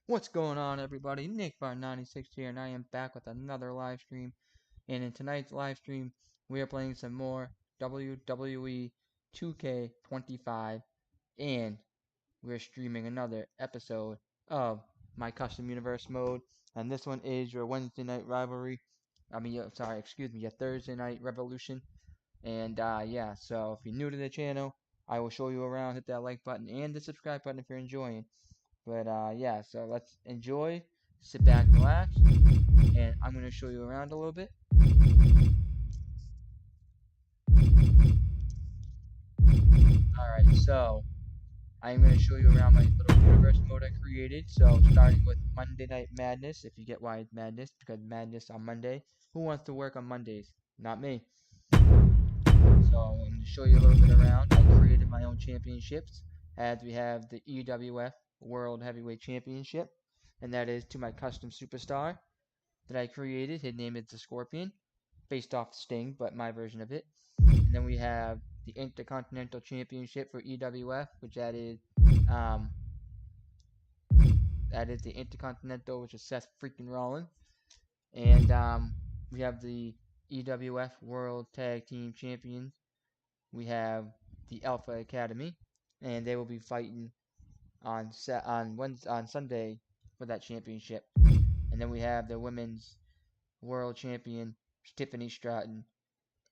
What's going on, everybody? Nick Bar 96 here, and I am back with another live stream. And in tonight's live stream, we are playing some more WWE 2K25, and we're streaming another episode of my custom universe mode. And this one is your Wednesday night rivalry. Your Thursday night revolution. And yeah, so if you're new to the channel, I will show you around. Hit that like button and the subscribe button if you're enjoying. But yeah, so let's enjoy, sit back, relax, and I'm going to show you around a little bit. Alright, so I'm going to show you around my little universe mode I created. So starting with Monday Night Madness, if you get why it's madness, because madness on Monday. Who wants to work on Mondays? Not me. So I'm going to show you a little bit around. I created my own championships, as we have the EWF World Heavyweight Championship, and that is to my custom superstar that I created. His name is the Scorpion, based off Sting, but my version of it. And then we have the Intercontinental Championship for EWF, which um, that is the Intercontinental, which is Seth freaking Rollins. And we have the EWF World Tag Team Champions. We have the Alpha Academy, and they will be fighting on Sunday for that championship. And then we have the Women's World Champion Tiffany Stratton,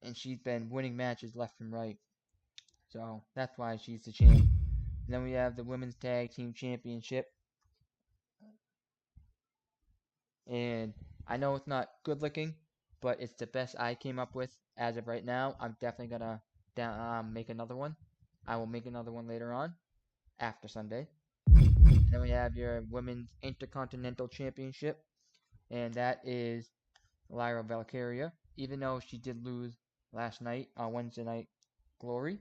and she's been winning matches left and right. So that's why she's the champ. And then we have the Women's Tag Team Championship. And I know it's not good looking, but it's the best I came up with as of right now. I'm definitely going to make another one. I will make another one later on, after Sunday. And then we have your Women's Intercontinental Championship, and that is Lyra Valkyria, even though she did lose last night on Wednesday Night Glory.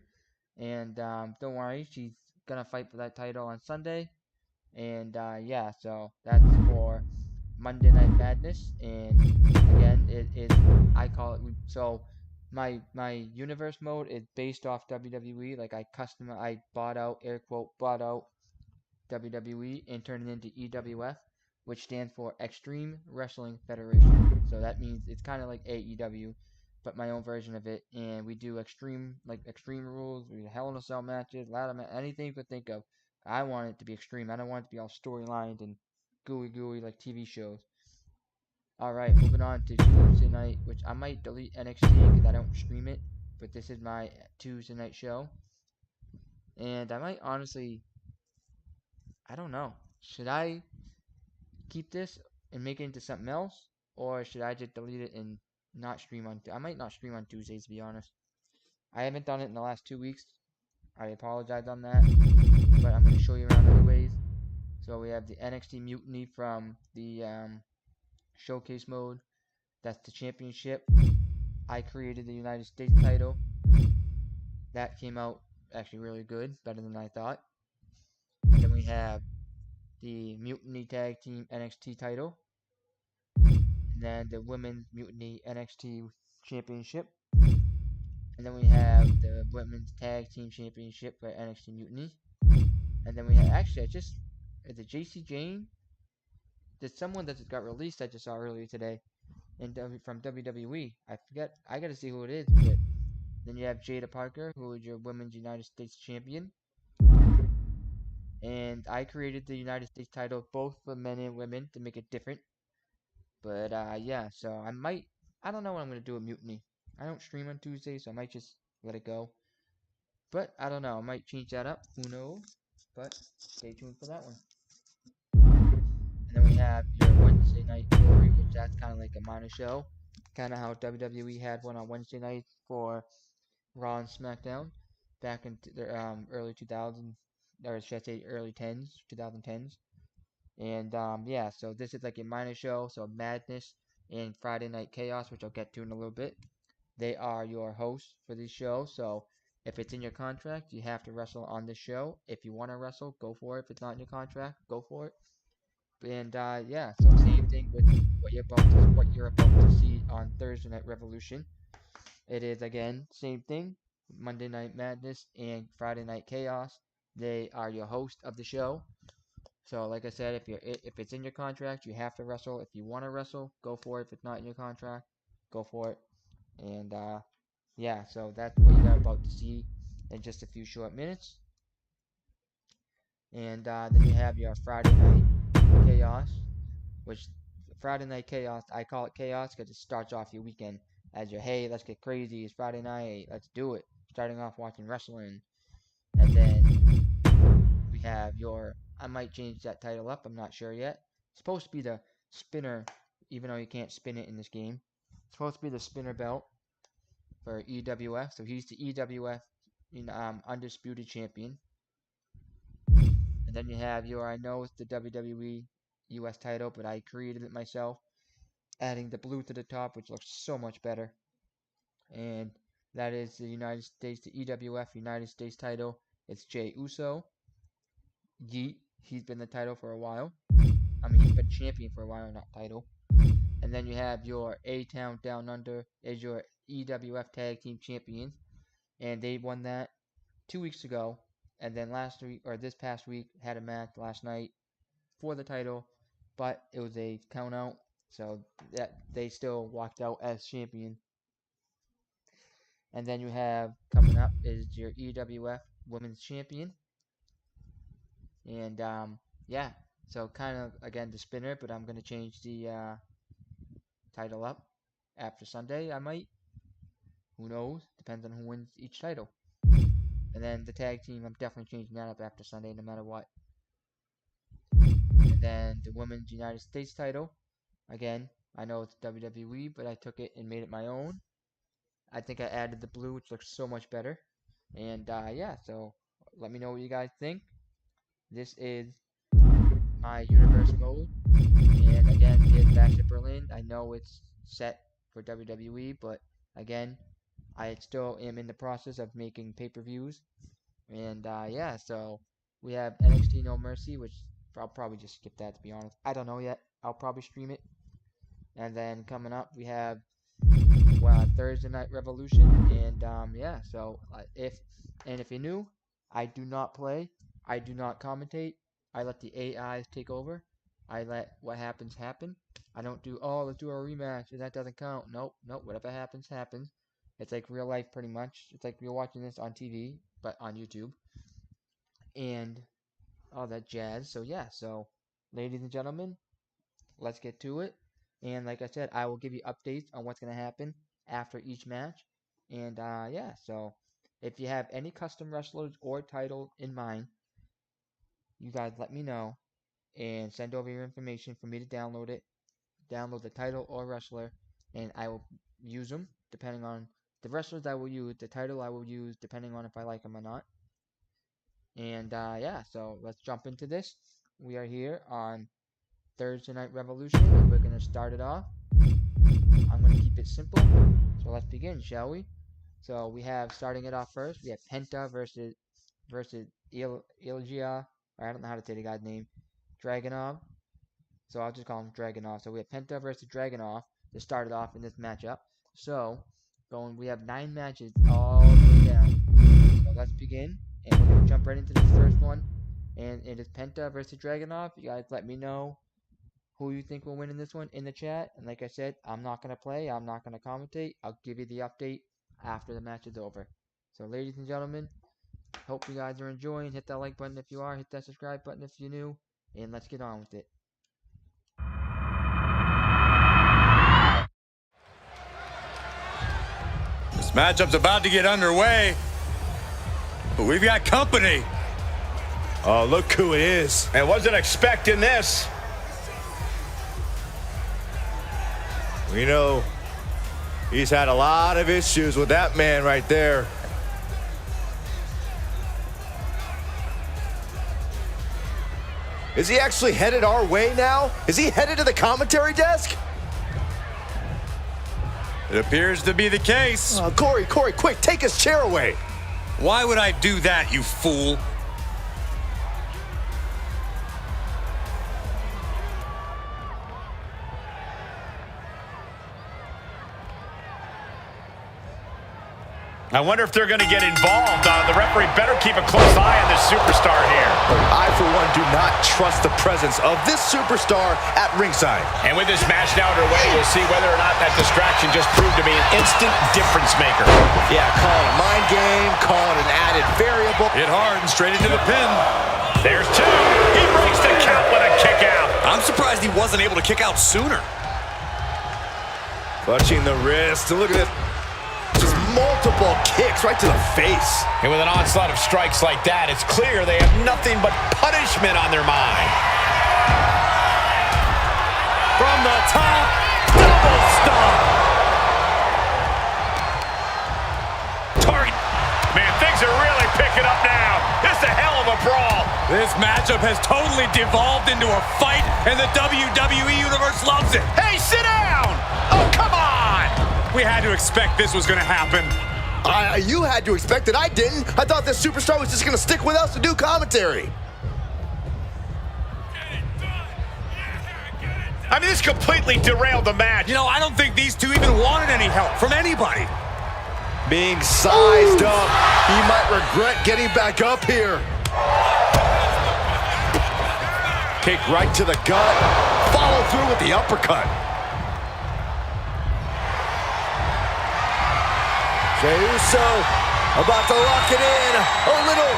And don't worry, she's gonna fight for that title on Sunday. And yeah, so that's for Monday Night Madness. And again, it is, I call it, so my universe mode is based off WWE. Like I bought out, air quote, bought out WWE and turned it into EWF, which stands for Extreme Wrestling Federation. So that means it's kind of like AEW, but my own version of it. And we do extreme rules. We do Hell in a Cell matches, ladder match, anything you could think of. I want it to be extreme. I don't want it to be all storylined and gooey like TV shows. Alright, moving on to Tuesday night, which I might delete NXT because I don't stream it, but this is my Tuesday night show. And I might honestly, I don't know. Should I keep this and make it into something else, or should I just delete it and not stream on? I might not stream on Tuesdays, to be honest. I haven't done it in the last 2 weeks. I apologize on that, but I'm going to show you around anyways. So we have the NXT Mutiny from the showcase mode. That's the championship. I created the United States title. That came out actually really good, better than I thought. And then we have the Mutiny Tag Team NXT title. And then the Women's Mutiny NXT Championship. And then we have the Women's Tag Team Championship for NXT Mutiny. And then we have, actually, is it JC Jane? There's someone that got released I just saw earlier today from WWE. I forget, I gotta see who it is, but then you have Jada Parker, who is your Women's United States Champion. And I created the United States title both for men and women to make it different. But yeah, so I don't know what I'm going to do with Mutiny. I don't stream on Tuesday, so I might just let it go. But I don't know, I might change that up, who knows. But stay tuned for that one. And then we have your Wednesday Night Glory, which that's kind of like a minor show. Kind of how WWE had one on Wednesday night for Raw and SmackDown back in the early 2000s, or should I say early 2010s. And yeah, so this is like a minor show. So Madness and Friday Night Chaos, which I'll get to in a little bit. They are your hosts for this show. So if it's in your contract, you have to wrestle on this show. If you want to wrestle, go for it. If it's not in your contract, go for it. And yeah, so same thing with what you're about to see on Thursday Night Revolution. It is again same thing. Monday Night Madness and Friday Night Chaos. They are your host of the show. So like I said, if it's in your contract, you have to wrestle. If you want to wrestle, go for it. If it's not in your contract, go for it. And yeah, so that's what you're about to see in just a few short minutes. And then you have your Friday Night Chaos, which Friday Night Chaos, I call it chaos because it starts off your weekend as your, hey, let's get crazy, it's Friday night, let's do it. Starting off watching wrestling. And then we have your, I might change that title up, I'm not sure yet. It's supposed to be the spinner, even though you can't spin it in this game. It's supposed to be the spinner belt for EWF. So he's the EWF undisputed champion. And then you have your, I know it's the WWE US title, but I created it myself, adding the blue to the top, which looks so much better. And that is the United States, the EWF United States title. It's Jey Uso. Yeet, he's been the title for a while. I mean, he's been champion for a while, not title. And then you have your A-Town Down Under as your EWF Tag Team Champions. And they won that 2 weeks ago. And then last week, or this past week, had a match last night for the title. But it was a count out. So that they still walked out as champion. And then you have coming up is your EWF Women's Champion. And yeah, so kind of again the spinner, but I'm gonna change the title up after Sunday. I might. Who knows? Depends on who wins each title. And then the tag team, I'm definitely changing that up after Sunday, no matter what. And then the Women's United States title. Again, I know it's WWE, but I took it and made it my own. I think I added the blue, which looks so much better. And yeah, so let me know what you guys think. This is my universe mode. And again, it's Bash at Berlin. I know it's set for WWE, but again, I still am in the process of making pay-per-views. And yeah, so we have NXT No Mercy, which I'll probably just skip that, to be honest. I don't know yet. I'll probably stream it. And then coming up, we have Thursday Night Revolution. And yeah, so if you're new, I do not play. I do not commentate. I let the AIs take over. I let what happens happen. I don't do, oh, let's do a rematch, and that doesn't count. Nope, whatever happens, happens. It's like real life, pretty much. It's like you're watching this on TV, but on YouTube. And all that jazz. So yeah, so ladies and gentlemen, let's get to it. And like I said, I will give you updates on what's going to happen after each match. And yeah, so if you have any custom wrestlers or title in mind, you guys let me know and send over your information for me to download it. Download the title or wrestler, and I will use them depending on the wrestlers I will use, the title I will use depending on if I like them or not. And yeah, so let's jump into this. We are here on Thursday Night Revolution, and we're going to start it off. I'm going to keep it simple. So let's begin, shall we? So we have, starting it off first, we have Penta versus Ilja, or I don't know how to say the guy's name, Dragunov. So I'll just call him Dragunov. So we have Penta versus Dragunov to start it off in this matchup. So we have 9 matches all the way down. So let's begin, and we're going to jump right into this first one. And it is Penta versus Dragunov. You guys let me know who you think will win in this one in the chat. And like I said, I'm not going to play. I'm not going to commentate. I'll give you the update after the match is over. So ladies and gentlemen, hope you guys are enjoying. Hit that like button if you are. Hit that subscribe button if you're new. And let's get on with it. This matchup's about to get underway, but we've got company. Oh, look who it is. I wasn't expecting this. We know he's had a lot of issues with that man right there. Is he actually headed our way now? Is he headed to the commentary desk? It appears to be the case. Oh, Corey, quick, take his chair away. Why would I do that, you fool? I wonder if they're going to get involved. The referee better keep a close eye on this superstar here. I, for one, do not trust the presence of this superstar at ringside. And with this match now underway, you'll see whether or not that distraction just proved to be an instant difference maker. Yeah, call it a mind game, call it an added variable. Hit hard and straight into the pin. There's two. He breaks the count with a kick out. I'm surprised he wasn't able to kick out sooner. Clutching the wrist, and look at this. Just multiple kicks right to the face. And with an onslaught of strikes like that, it's clear they have nothing but punishment on their mind. From the top, double stomp. Target. Man, things are really picking up now. This is a hell of a brawl. This matchup has totally devolved into a fight, and the WWE Universe loves it. Hey, sit down! Oh, come on! We had to expect this was going to happen. You had to expect it. I didn't. I thought this superstar was just going to stick with us to do commentary. I mean, this completely derailed the match. You know, I don't think these two even wanted any help from anybody. Being sized up, he might regret getting back up here. Kick right to the gut. Follow through with the uppercut. Jey Uso about to lock it in. A little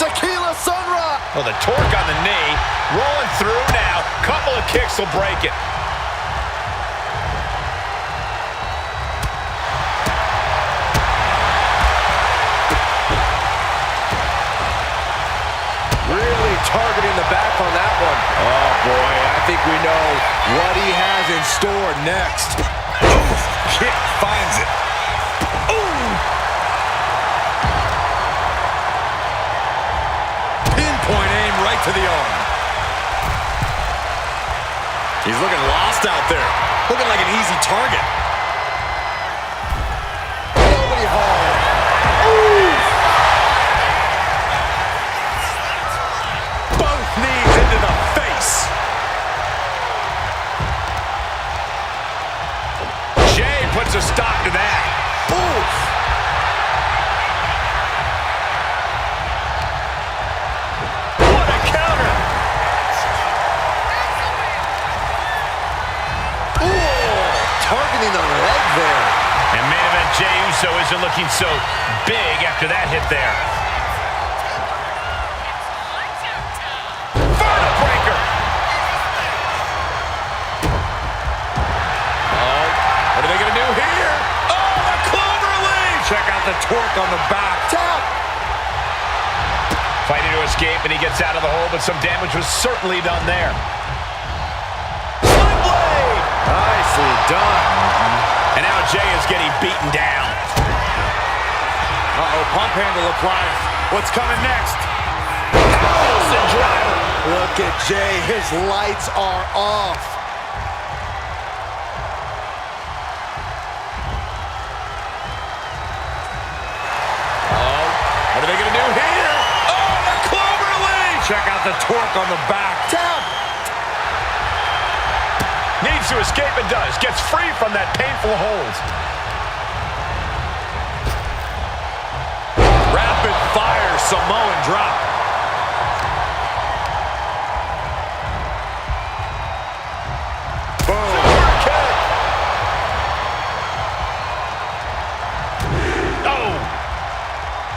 tequila sunrise. Oh, the torque on the knee. Rolling through now. Couple of kicks will break it. Really targeting the back on that one. Oh, boy, I think we know what he has in store next. Kick finds it. Pinpoint aim right to the arm. He's looking lost out there. Looking like an easy target. Nobody hard. Both knees into the face. Jey puts a stop to that. Oof. What a counter. Targeting the leg there. And main event Jey Uso isn't looking so big after that hit there. Final breaker. Oh, what are they going to do here? Oh, the clover lead. Check out the torque on the back. Tap. Fighting to escape, and he gets out of the hole, but some damage was certainly done there. Nicely done. And now Jey is getting beaten down. Uh-oh, pump handle applied. What's coming next? Wilson driver. Look at Jey. His lights are off. What are they going to do here? Oh, the clover lead. Check out the torque on the back. Tap. Needs to escape and does. Gets free from that painful hold. Rapid fire Samoan drop. Boom. Oh.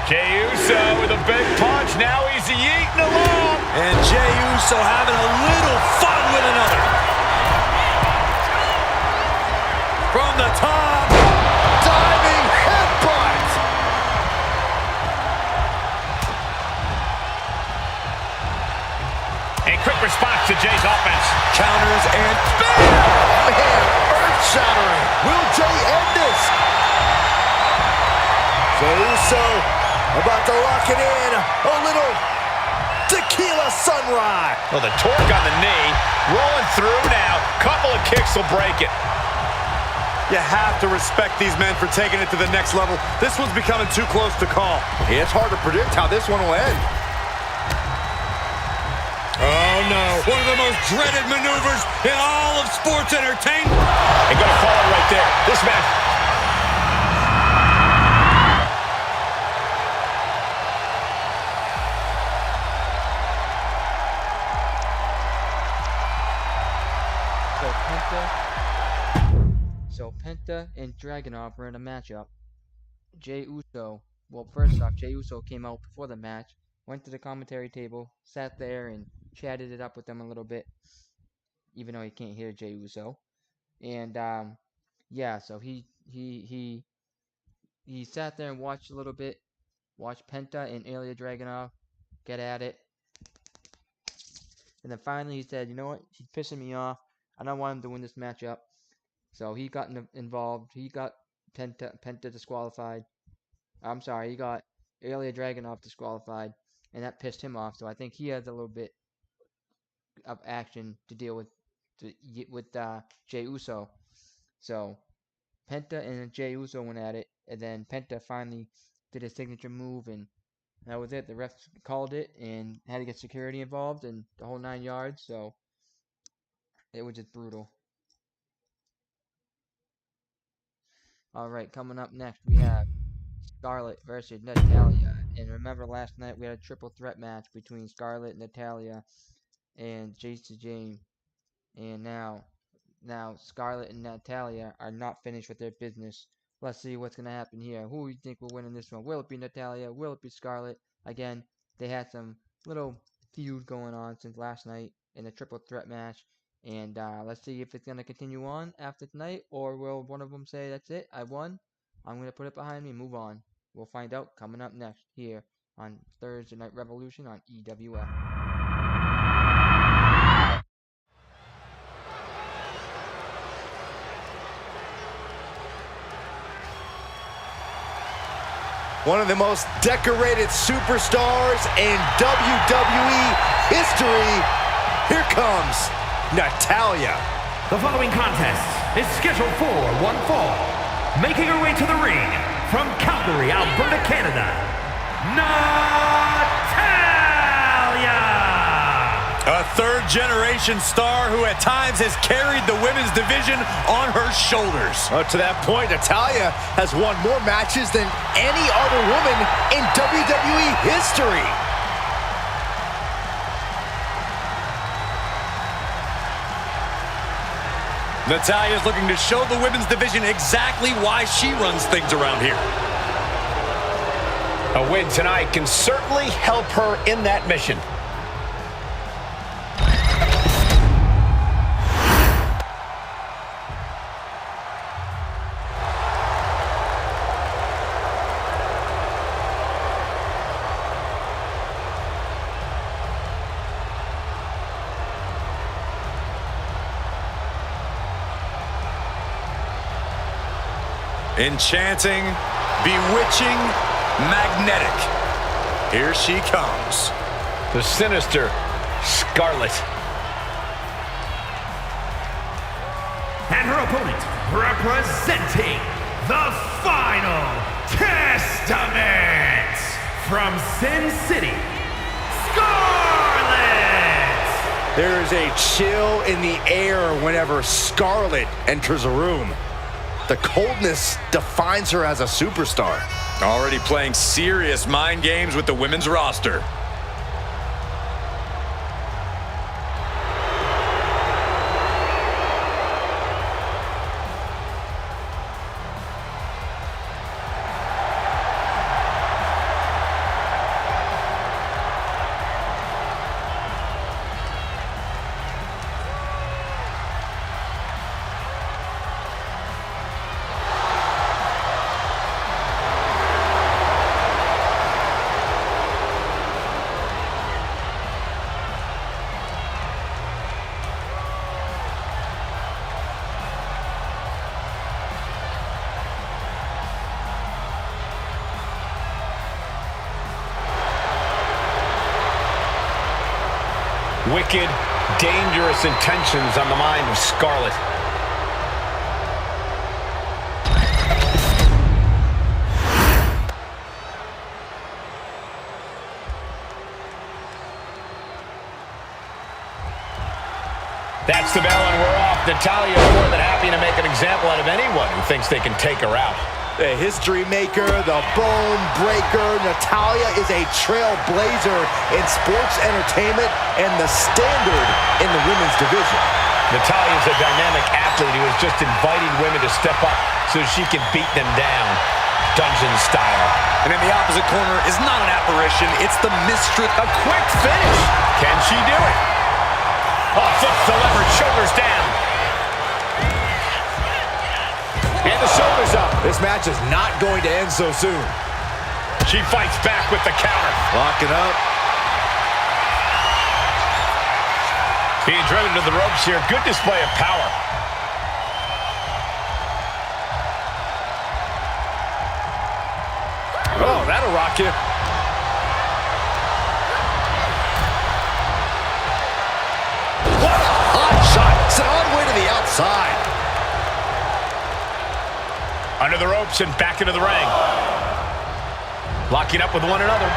Jey Uso with a big punch. Now he's yeeting along. And Jey Uso having a little fun with another. From the top. Diving headbutt. And quick response to Jey's offense. Counters and bam! Man, earth-shattering. Will Jey end this? Jey Uso about to lock it in. A little tequila sunrise. Well, the torque on the knee. Rolling through now. Couple of kicks will break it. You have to respect these men for taking it to the next level. This one's becoming too close to call. It's hard to predict how this one will end. Oh, no. One of the most dreaded maneuvers in all of sports entertainment. And gonna call it right there. This match. So Penta and Dragunov were in a matchup. Jey Uso, well, first off, Jey Uso came out before the match, went to the commentary table, sat there and chatted it up with them a little bit, even though he can't hear Jey Uso. And yeah, so he sat there and watched a little bit, watched Penta and Ilya Dragunov get at it. And then finally he said, you know what, he's pissing me off. I don't want him to win this matchup. So he got involved. He got Penta disqualified. I'm sorry, he got Ilya Dragunov disqualified, and that pissed him off. So I think he has a little bit of action to deal with Jey Uso. So Penta and Jey Uso went at it, and then Penta finally did his signature move, and that was it. The ref called it and had to get security involved and the whole 9 yards. So it was just brutal. All right, coming up next we have Scarlett versus Natalya. And remember last night we had a triple threat match between Scarlett, Natalya, and Jason James. And now Scarlett and Natalya are not finished with their business. Let's see what's going to happen here. Who do you think will win in this one? Will it be Natalya? Will it be Scarlett? Again, they had some little feud going on since last night in a triple threat match. And let's see if it's going to continue on after tonight, or will one of them say, that's it, I won, I'm going to put it behind me, move on. We'll find out coming up next here on Thursday Night Revolution on EWF. One of the most decorated superstars in WWE history. Here comes Natalya. The following contest is scheduled for one fall. Making her way to the ring from Calgary, Alberta, Canada, Natalya! A third-generation star who at times has carried the women's division on her shoulders. To that point, Natalya has won more matches than any other woman in WWE history. Natalya's looking to show the women's division exactly why she runs things around here. A win tonight can certainly help her in that mission. Enchanting, bewitching, magnetic. Here she comes. The sinister Scarlett. And her opponent, representing the Final Testament from Sin City, Scarlett! There is a chill in the air whenever Scarlett enters a room. The coldness defines her as a superstar. Already playing serious mind games with the women's roster. Wicked, dangerous intentions on the mind of Scarlett. That's the bell and we're off. Natalya more than happy to make an example out of anyone who thinks they can take her out. The history maker, the bone breaker, Natalya is a trailblazer in sports entertainment and the standard in the women's division. Natalya's a dynamic athlete who is just inviting women to step up so she can beat them down, dungeon style. And in the opposite corner is not an apparition, it's the mistress. A quick finish. Can she do it? Oh, flips the lever, shoulders down. And the shoulders up. This match is not going to end so soon. She fights back with the counter. Locking up. Being driven to the ropes here. Good display of power. Oh, that'll rock you. What a hot shot. It's an all the way to the outside. Under the ropes and back into the ring. Locking up with one another.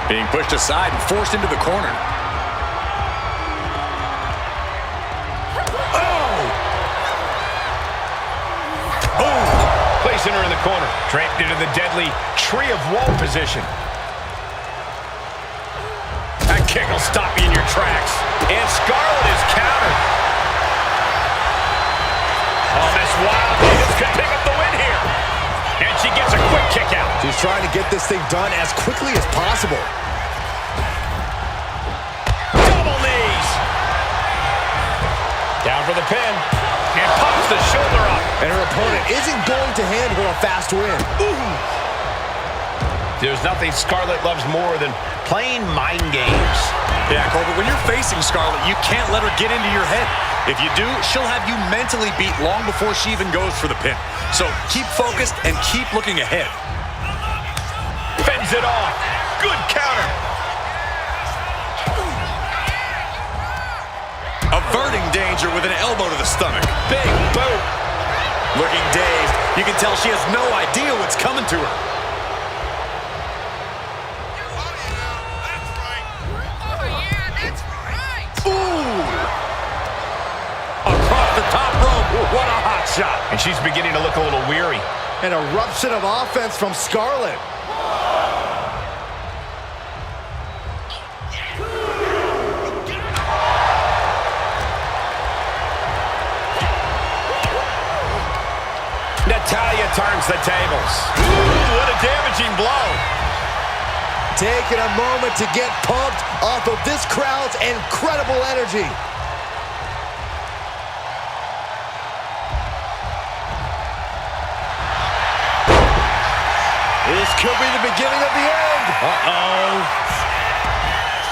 Being pushed aside and forced into the corner. Placing her in the corner. Draped into the deadly tree of woe position. That kick will stop you in your tracks. And Scarlett is countered. Oh, this wild Davis could pick up the win here. And she gets a quick kick out. She's trying to get this thing done as quickly as possible. Double knees. Down for the pin. And pops the shoulder up. And her opponent isn't going to hand her a fast win. Ooh. There's nothing Scarlett loves more than playing mind games. Yeah, Corbin, when you're facing Scarlett, you can't let her get into your head. If you do, she'll have you mentally beat long before she even goes for the pin. So keep focused and keep looking ahead. Fends it off. Good counter. Averting danger with an elbow to the stomach. Big boot. Looking dazed. You can tell she has no idea what's coming to her. What a hot shot. And she's beginning to look a little weary. An eruption of offense from Scarlett. Natalya turns the tables. Ooh, what a damaging blow. Taking a moment to get pumped off of this crowd's incredible energy. This could be the beginning of the end. Uh-oh.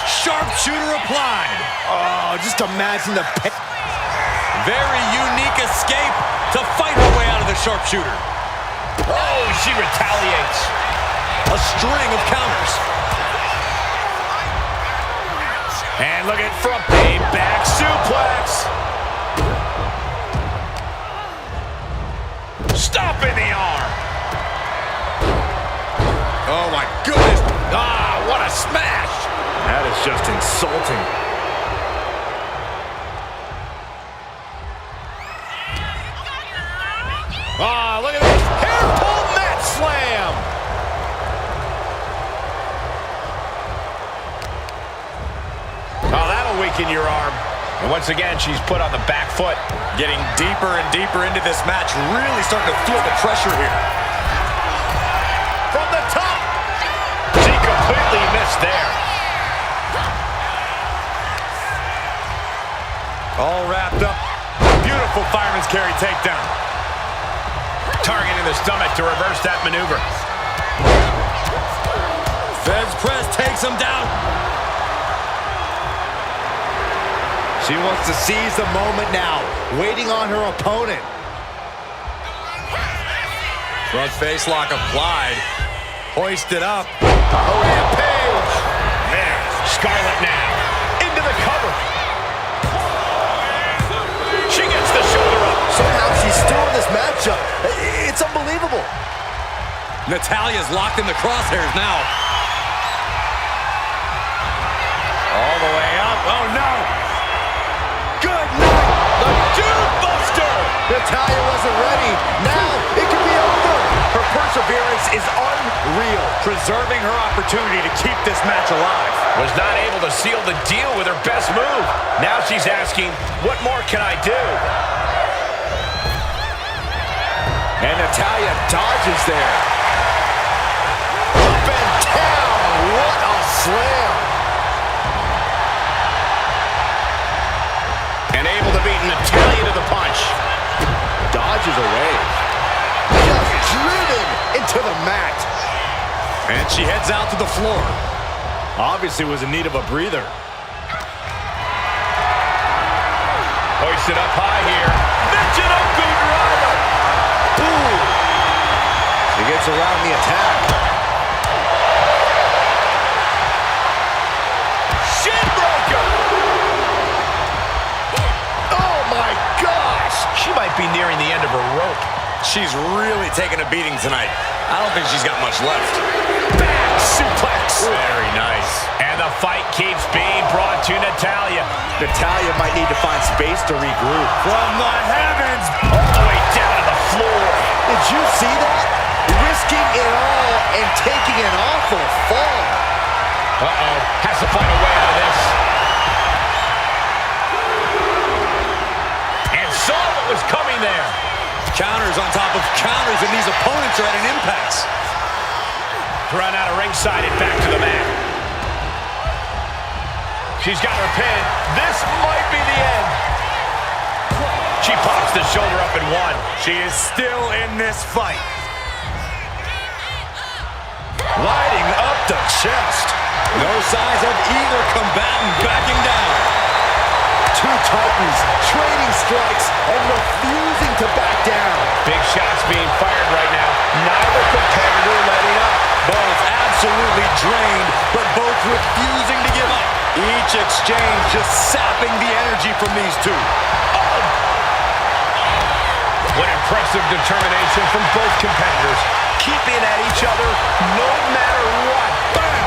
Sharpshooter applied. Oh, just imagine the pain. Very unique escape to fight her way out of the sharpshooter. Oh, she retaliates. A string of counters. And look at from a back suplex. Stomping the arm. Oh, my goodness. Ah, what a smash. That is just insulting. Ah, look at this. Hair pull mat slam. Oh, that'll weaken your arm. And once again, she's put on the back foot. Getting deeper and deeper into this match. Really starting to feel the pressure here. From the top. She completely missed there. All wrapped up. Beautiful fireman's carry takedown. Targeting the stomach to reverse that maneuver. Feds press takes him down. She wants to seize the moment now, waiting on her opponent. Front face lock applied. Hoisted up. Oh, rampage! There, Scarlett now. Into the cover. She gets the shoulder up. Somehow she's still in this matchup. It's unbelievable. Natalya's locked in the crosshairs now. All the way up. Oh, no. Good night. The Dude Buster. Natalya wasn't ready. Now it could be over. Her perseverance is unreal. Preserving her opportunity to keep this match alive. Was not able to seal the deal with her best move. Now she's asking, what more can I do? And Natalya dodges there. Up and down. What a slam. And able to beat Natalya to the punch. Dodges away. Just driven into the mat. And she heads out to the floor. Obviously was in need of a breather. Hoisted up high here. Michinoku driver. Boom. She gets around the attack. Shinbreaker. Oh my gosh. She might be nearing the end of her rope. She's really taking a beating tonight. I don't think she's got much left. Back suplex. Very nice. And the fight keeps being brought to Natalya. Natalya might need to find space to regroup. From the heavens. All the way down to the floor. Did you see that? Risking it all and taking an awful fall. Uh-oh. Has to find a way out of this. And saw what was coming there. Counters on top of counters, and these opponents are at an impasse. Run out of ringside and back to the mat. She's got her pin. This might be the end. She pops the shoulder up in one. She is still in this fight. Lighting up the chest. No signs of either combatant backing down. Two titans trading strikes and refusing to back down. Big shots being fired right now. Neither competitor letting up. Both absolutely drained, but both refusing to give up. Each exchange just sapping the energy from these two. Oh! What impressive determination from both competitors. Keeping at each other no matter what. Bam!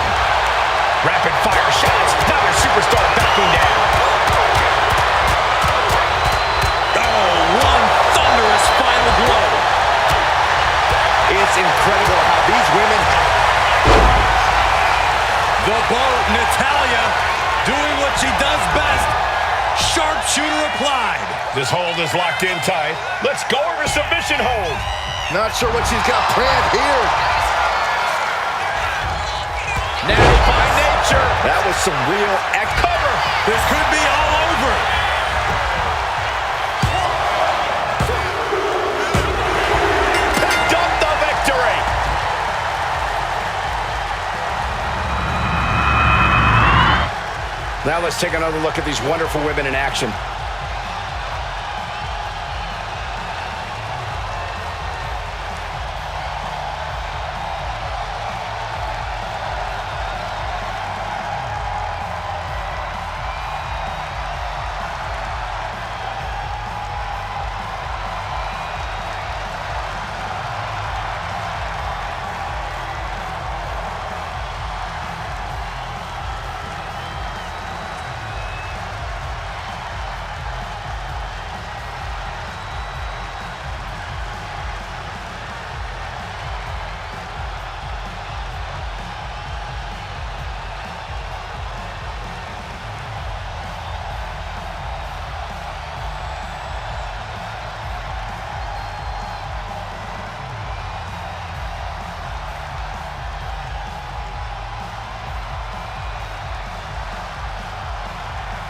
Rapid fire shots. Neither superstar backing down. One thunderous final blow. It's incredible how these women... The boat, Natalya, doing what she does best. Sharpshooter applied. This hold is locked in tight. Let's go over submission hold. Not sure what she's got planned here. Now by nature. That was some real Cover. This could be all over. Now let's take another look at these wonderful women in action.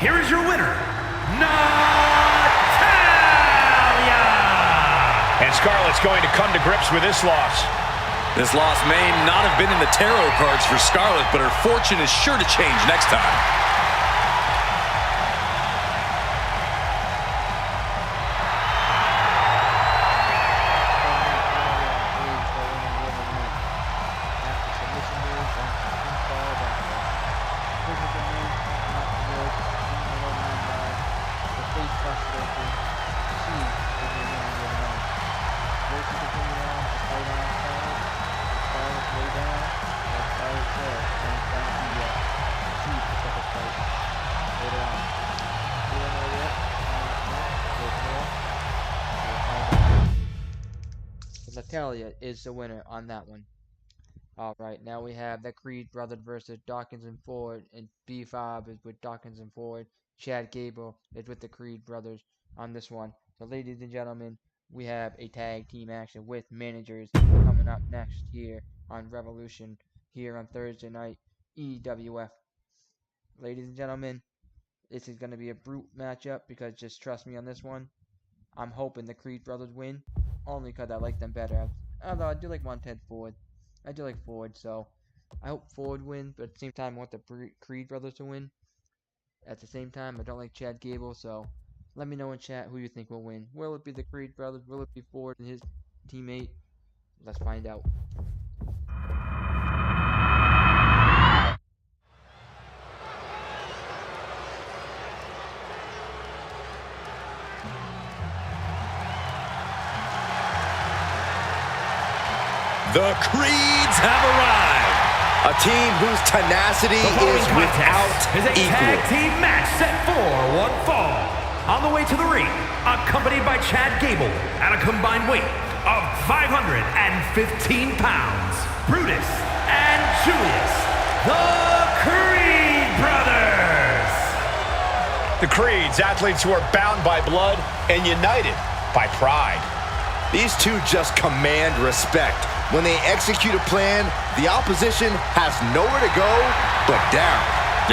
Here is your winner, Natalya! And Scarlett's going to come to grips with this loss. This loss may not have been in the tarot cards for Scarlett, but her fortune is sure to change next time. Natalya is the winner on that one. All right, now we have the Creed brothers versus Dawkins and Ford, and B5 is with Dawkins and Ford. Chad Gable is with the Creed brothers on this one. So, ladies and gentlemen, we have a tag team action with managers coming up next here on Revolution here on Thursday night, EWF. Ladies and gentlemen, this is going to be a brute matchup because just trust me on this one. I'm hoping the Creed brothers win, only because I like them better. Although I do like Montez Ford. I do like Ford, so I hope Ford wins, but at the same time I want the Creed brothers to win. At the same time, I don't like Chad Gable, so let me know in chat who you think will win. Will it be the Creed brothers? Will it be Ford and his teammate? Let's find out. The Creeds have arrived. A team whose tenacity is without is a equal. tag team match set for one fall. On the way to the ring, accompanied by Chad Gable at a combined weight of 515 pounds, Brutus and Julius, the Creed brothers. The Creeds, athletes who are bound by blood and united by pride. These two just command respect. When they execute a plan, the opposition has nowhere to go but down.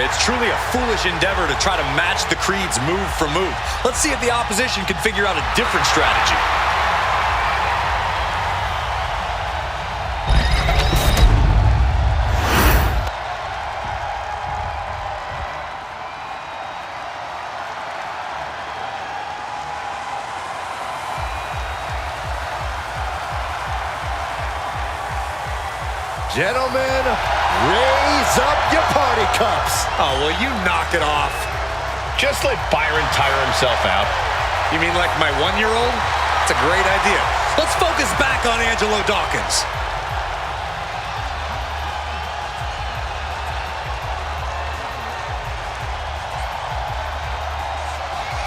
It's truly a foolish endeavor to try to match the Creeds move for move. Let's see if the opposition can figure out a different strategy. Gentlemen, raise up your party cups. Oh, will you knock it off? Just let Byron tire himself out. You mean like my 1-year-old? That's a great idea. Let's focus back on Angelo Dawkins.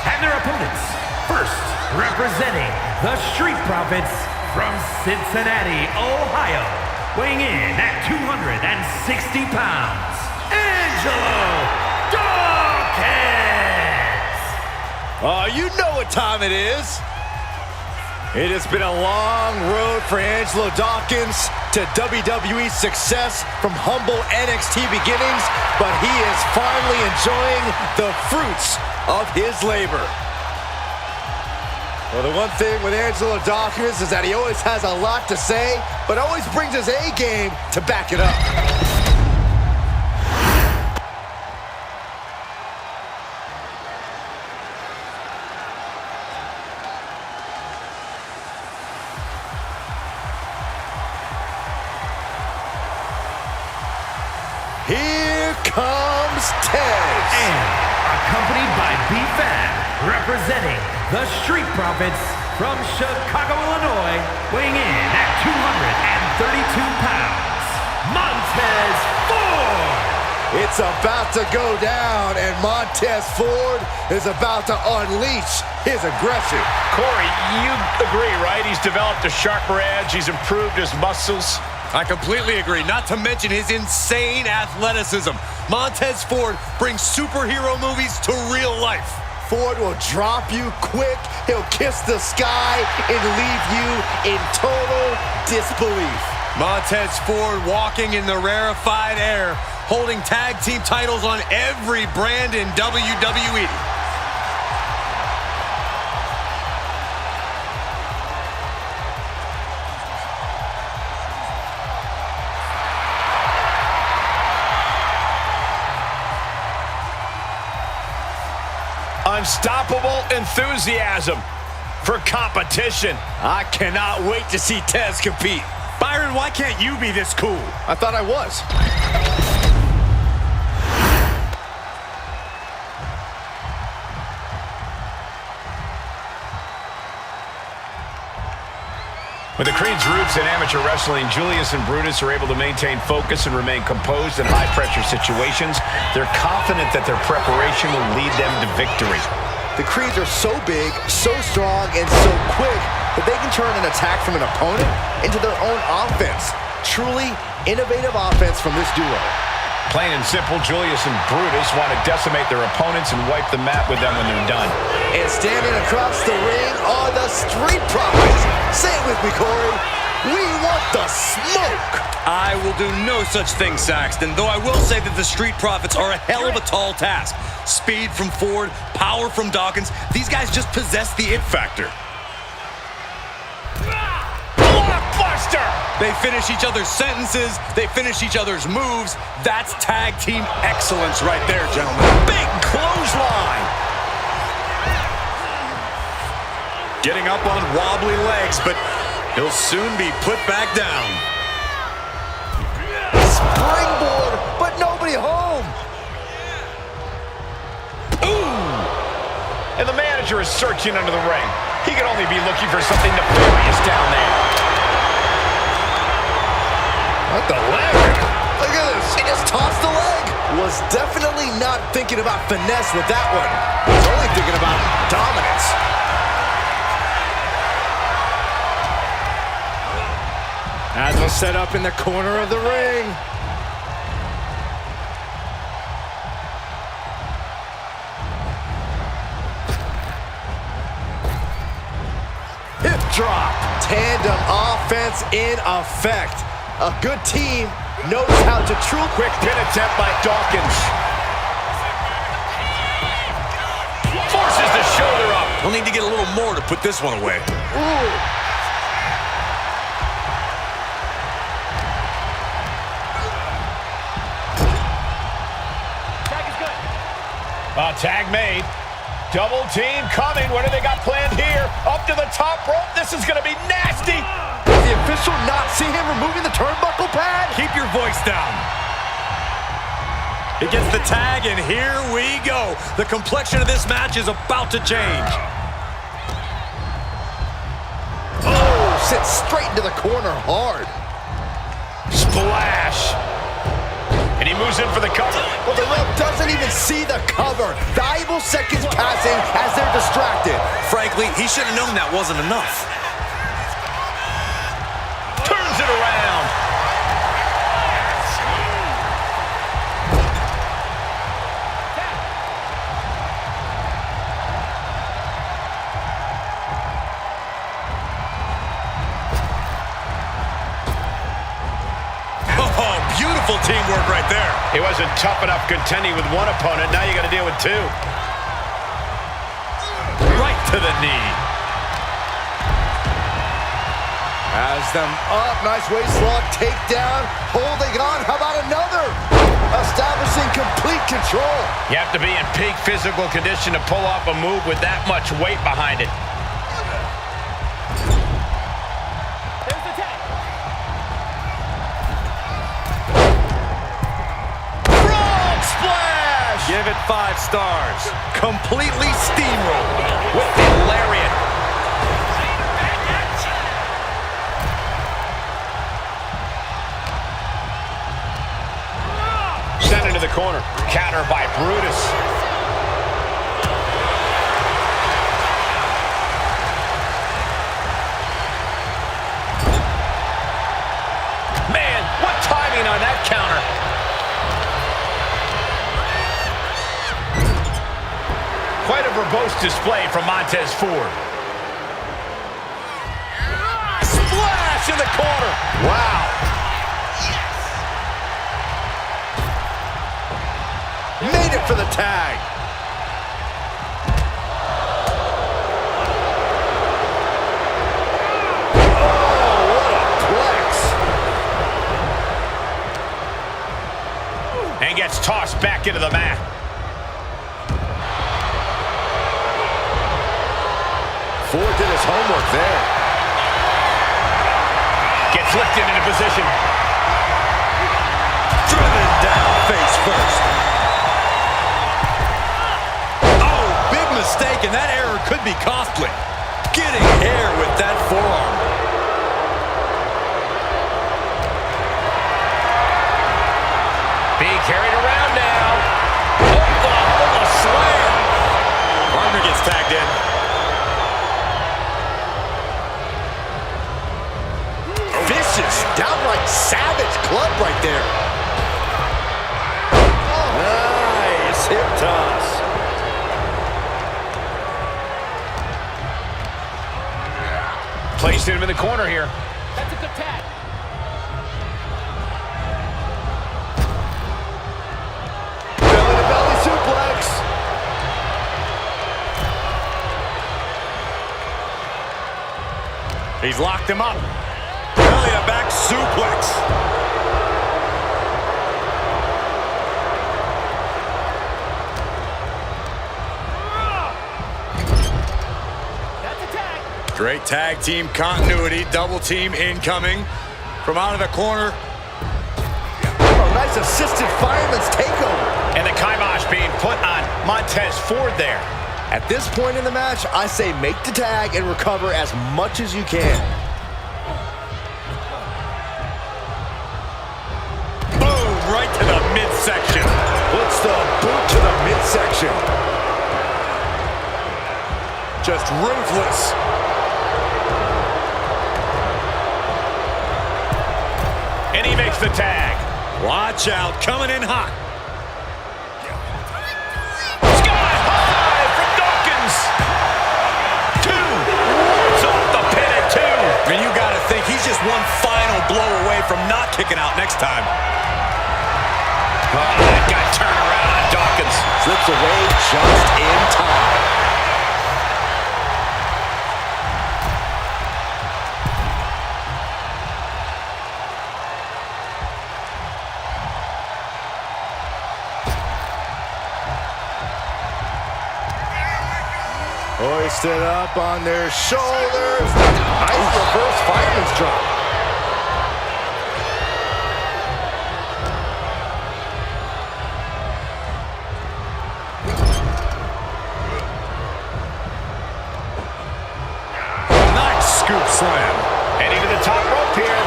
And their opponents, first representing the Street Profits from Cincinnati, Ohio, weighing in at 260 pounds, Angelo Dawkins! Oh, you know what time it is. It has been a long road for Angelo Dawkins to WWE success from humble NXT beginnings, but he is finally enjoying the fruits of his labor. Well, the one thing with Angelo Dawkins is that he always has a lot to say, but always brings his A game to back it up. Here comes Tez. And accompanied by B-Fab, representing the Street Profits from Chicago, Illinois, weighing in at 232 pounds, Montez Ford! It's about to go down, and Montez Ford is about to unleash his aggression. Corey, you agree, right? He's developed a sharper edge. He's improved his muscles. I completely agree, not to mention his insane athleticism. Montez Ford brings superhero movies to real life. Ford will drop you quick, he'll kiss the sky, and leave you in total disbelief. Montez Ford walking in the rarefied air, holding tag team titles on every brand in WWE. Unstoppable enthusiasm for competition. I cannot wait to see Tez compete. Byron, why can't you be this cool? I thought I was. With the Creed's roots in amateur wrestling, Julius and Brutus are able to maintain focus and remain composed in high-pressure situations. They're confident that their preparation will lead them to victory. The Creeds are so big, so strong, and so quick that they can turn an attack from an opponent into their own offense. Truly innovative offense from this duo. Plain and simple, Julius and Brutus want to decimate their opponents and wipe the mat with them when they're done. And standing across the ring are the Street Profits. Say it with me, Corey. We want the smoke. I will do no such thing, Saxton, though I will say that the Street Profits are a hell of a tall task. Speed from Ford, power from Dawkins. These guys just possess the it factor. Blockbuster! They finish each other's sentences. They finish each other's moves. That's tag team excellence right there, gentlemen. Big clothesline. Getting up on wobbly legs, but he'll soon be put back down. Springboard, but nobody home. And the manager is searching under the ring. He could only be looking for something nefarious down there. What the leg? Look at this. He just tossed the leg. Was definitely not thinking about finesse with that one. He's only thinking about dominance. As we'll set up in the corner of the ring. Hip drop. Tandem offense in effect. A good team knows how to truly. Quick pin attempt by Dawkins. Forces the shoulder up. We'll need to get a little more to put this one away. Ooh. Tag made. Double team coming. What do they got planned here? Up to the top rope. This is going to be nasty. Does the official not see him removing the turnbuckle pad? Keep your voice down. He gets the tag, and here we go. The complexion of this match is about to change. Oh, sits straight into the corner hard. Splash. And he moves in for the cover. Well, the ref doesn't even see the cover. Valuable seconds passing as they're distracted. Frankly, he should have known that wasn't enough. Turns it around. Oh, beautiful teamwork right there. He wasn't tough enough contending with one opponent. Now you got to deal with two. Right to the knee. Has them up. Nice waist lock. Takedown. Holding on. How about another? Establishing complete control. You have to be in peak physical condition to pull off a move with that much weight behind it. Give it 5 stars. Completely steamrolled with the lariat. Sent into the corner. Counter by Brutus. Man, what timing on that counter. Quite a verbose display from Montez Ford. Splash in the corner. Wow. Made it for the tag. Oh, what a plex. And gets tossed back into the mat. Ford did his homework there. Gets lifted into position. Driven down face first. Oh, big mistake, and that error could be costly. Getting air with that forearm. Being carried around now. Oh, a slam. Partner gets tagged in. Vicious, downright savage club Placing him in the corner here. That's a good tag. Belly-to-belly suplex. He's locked him up. Belly-to-back suplex. Great tag team continuity. Double team incoming from out of the corner. Oh, nice assisted fireman's takeover. And the kibosh being put on Montez Ford there. At this point in the match, I say make the tag and recover as much as you can. Boom, right to the midsection. Puts the boot to the midsection. Just ruthless. And he makes the tag. Watch out, coming in hot. Sky high from Dawkins. 2. Wards off the pin at 2. And you got to think he's just one final blow away from not kicking out next time. Oh, that guy turned around on Dawkins. Slips away just in time. Hoisted up on their shoulders. Nice reverse fireman's drop. Nice scoop slam. Heading to the top rope here.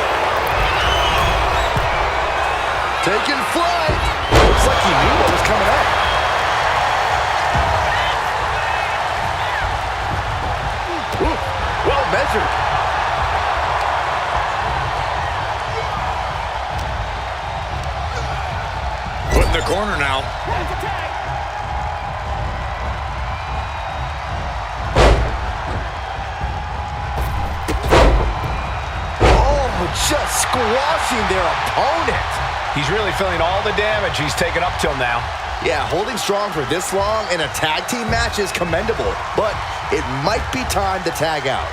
Taking flight. Looks like he knew what was coming up. Well measured. Put in the corner now. Oh, just squashing their opponent. He's really feeling all the damage he's taken up till now. Yeah, holding strong for this long in a tag team match is commendable, but it might be time to tag out.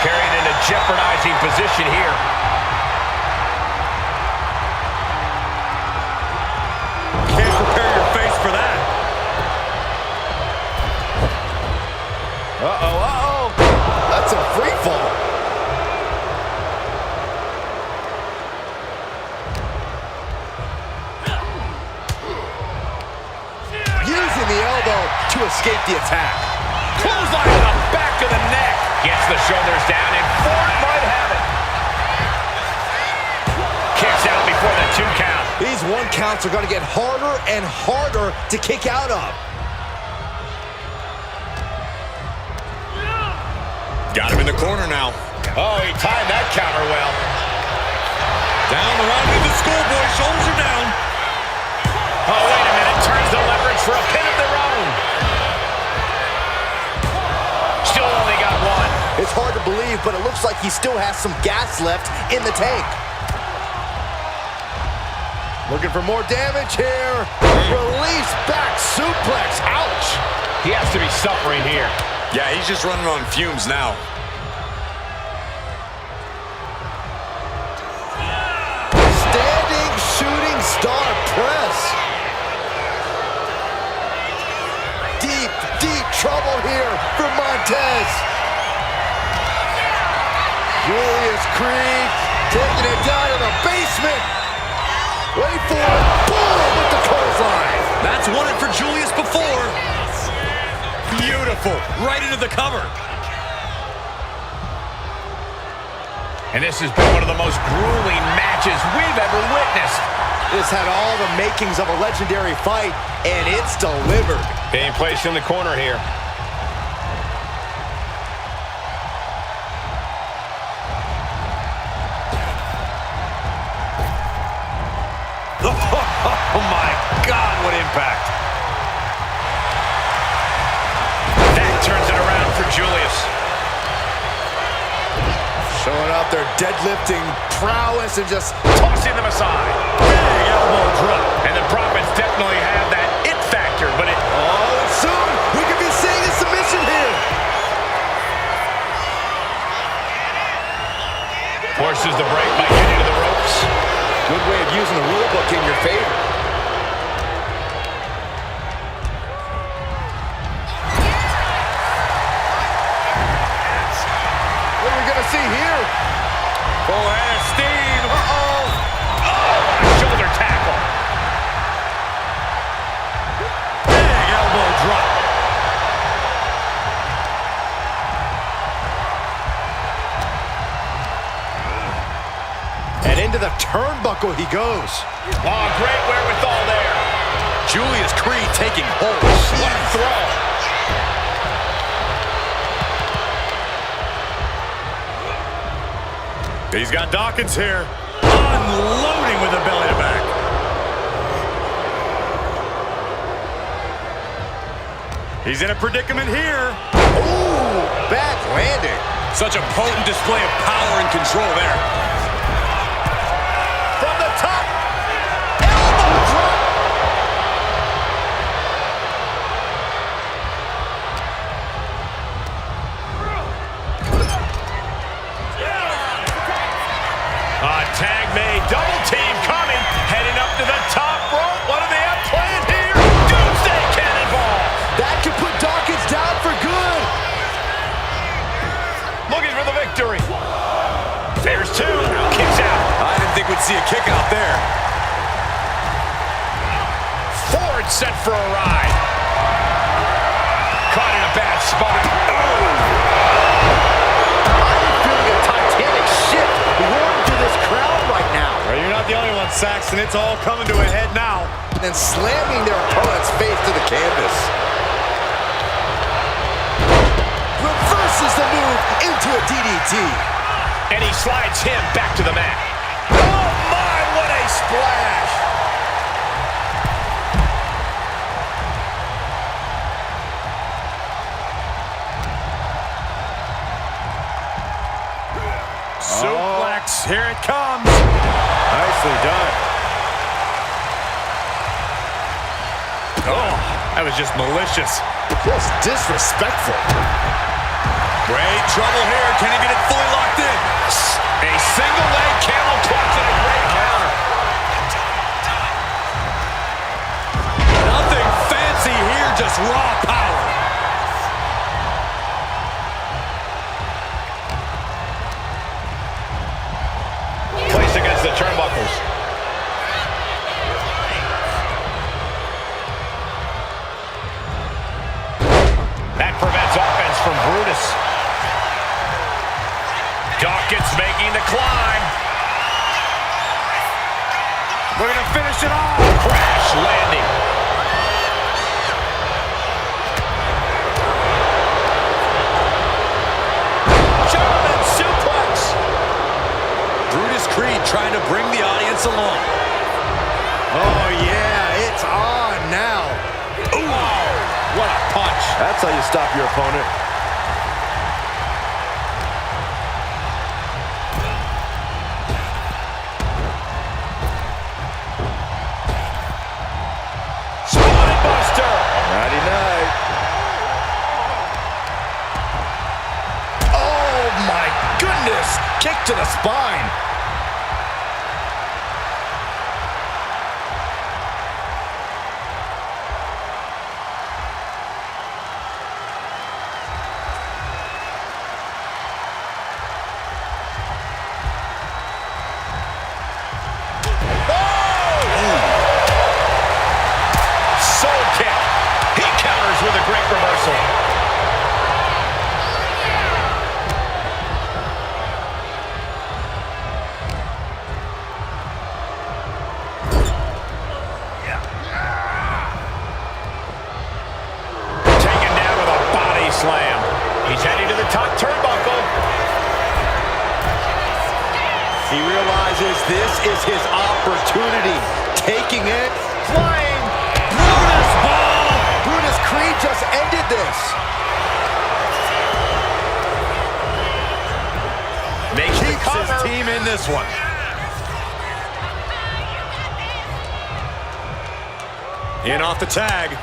Carried in a jeopardizing position here. Can't prepare your face for that. Uh-oh. That's a free fall. Using the elbow to escape the attack. Clothesline to the back of the neck. Gets the shoulders down, and Ford might have it. Kicks out before the 2 count. These 1 counts are going to get harder and harder to kick out of. Got him in the corner now. Oh, he timed that counter well. Down the line with the schoolboy. Shoulders are down. Oh, wait a minute. Turns the leverage for a pin of their own. Still only got 1. It's hard to believe, but it looks like he still has some gas left in the tank. Looking for more damage here. Release back suplex. Ouch. He has to be suffering here. Yeah, he's just running on fumes now. Standing shooting star press. Deep trouble here for Montez. Julius Creed taking it down to the basement. Wait for it. Boom with the clothesline. That's won it for Julius before. Beautiful. Right into the cover. And this has been one of the most grueling matches we've ever witnessed. This had all the makings of a legendary fight, and it's delivered. Being placed in the corner here. Oh my God, what impact. That turns it around for Julius. Showing out their deadlifting prowess and just Tossing them aside. big elbow drop. And the Profits definitely have that it factor, but it... Oh, and soon we could be seeing a submission here. Forces the break by getting to the ropes. Good way of using the rule book in your favor. What are we going to see here? Full head of steam. Uh-oh. Oh, shoulder tackle. Big elbow drop. And into the turnbuckle he goes. Oh, great wherewithal there. Julius Creed taking hold. What a throw. He's got Dawkins here. Unloading with the belly to back. He's in a predicament here. Ooh, back landing. Such a potent display of power and control there. From the top. Elbow drop. Tag made. Double team coming. Heading up to the top rope. What do they have planned here? Doomsday Cannonball. That could put Dawkins down for good. Looking for the victory. There's two. Kicks out. I didn't think we'd see a kick out there. Ford set for a ride. Caught in a bad spot. I'm feeling a titanic shift warm to this crowd right now. Well, you're not the only one, Saxton. It's all coming to a head now. And slamming their opponent's face to the canvas. Reverses the move into a DDT. And he slides him back to the mat. Oh my, what a splash! Suplex, here it comes. Nicely done. Oh, that was just malicious. Just disrespectful. Great trouble here. Can he get it fully locked in? A single leg camel clutch and a great counter. Nothing fancy here, just raw power. Placed against the turnbuckles. That prevents offense from Brutus. Dawkins making the climb. We're going to finish it off. Crash landing. German suplex. Brutus Creed trying to bring the audience along. Oh yeah, it's on now. Ooh, what a punch. That's how you stop your opponent. Spine buster. Nighty night. Oh my goodness! Kick to the spine. Soul kick. He counters with a great reversal. Taken down with a body slam. He's heading to the top turnbuckle. He realizes this is his opportunity. taking it. Flying. Brutus ball. Brutus Creed just ended this. Keeps his team in this one. In off the tag.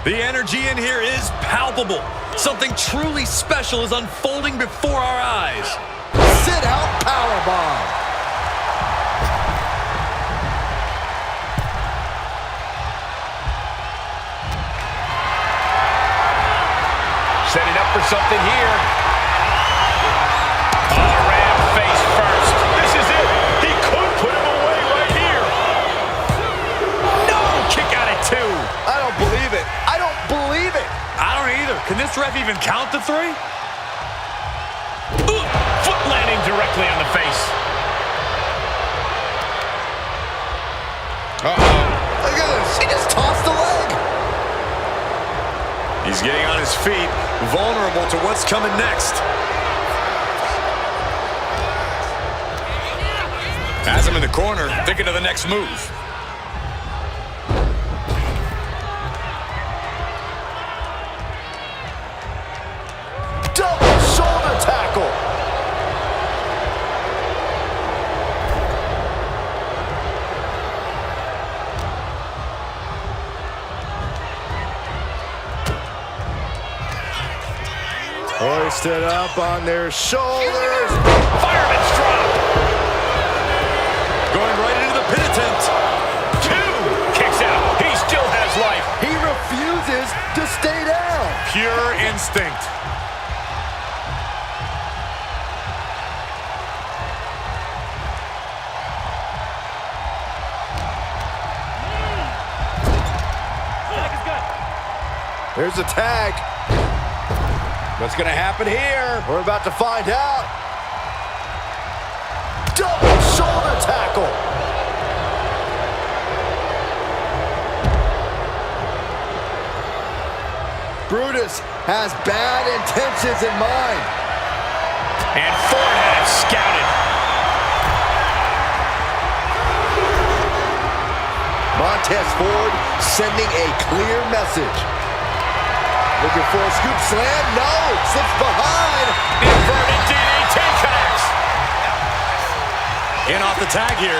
The energy in here is palpable. Something truly special is unfolding before our eyes. Sit out powerbomb. Setting up for something here. Oh, ram face first. This is it. He could put him away right here. No, kick out at 2. I don't believe it. I don't believe it. I don't either. Can this ref even count to 3? Ooh, foot landing directly on the face. Uh-oh. Look at this. He just tossed the leg. He's getting on his feet, vulnerable to what's coming next. Has him in the corner, thinking of the next move. Double shoulder tackle. Hoisted up on their shoulders. Fireman's drop. Going right into the pin attempt. 2. Kicks out. He still has life. He refuses to stay down. Pure instinct. There's a tag. What's going to happen here? We're about to find out. Double shoulder tackle. Brutus has bad intentions in mind. And forehead scouted. Montez Ford sending a clear message. Looking for a scoop slam. No. Slips behind. Inverted DDT connects. In off the tag here.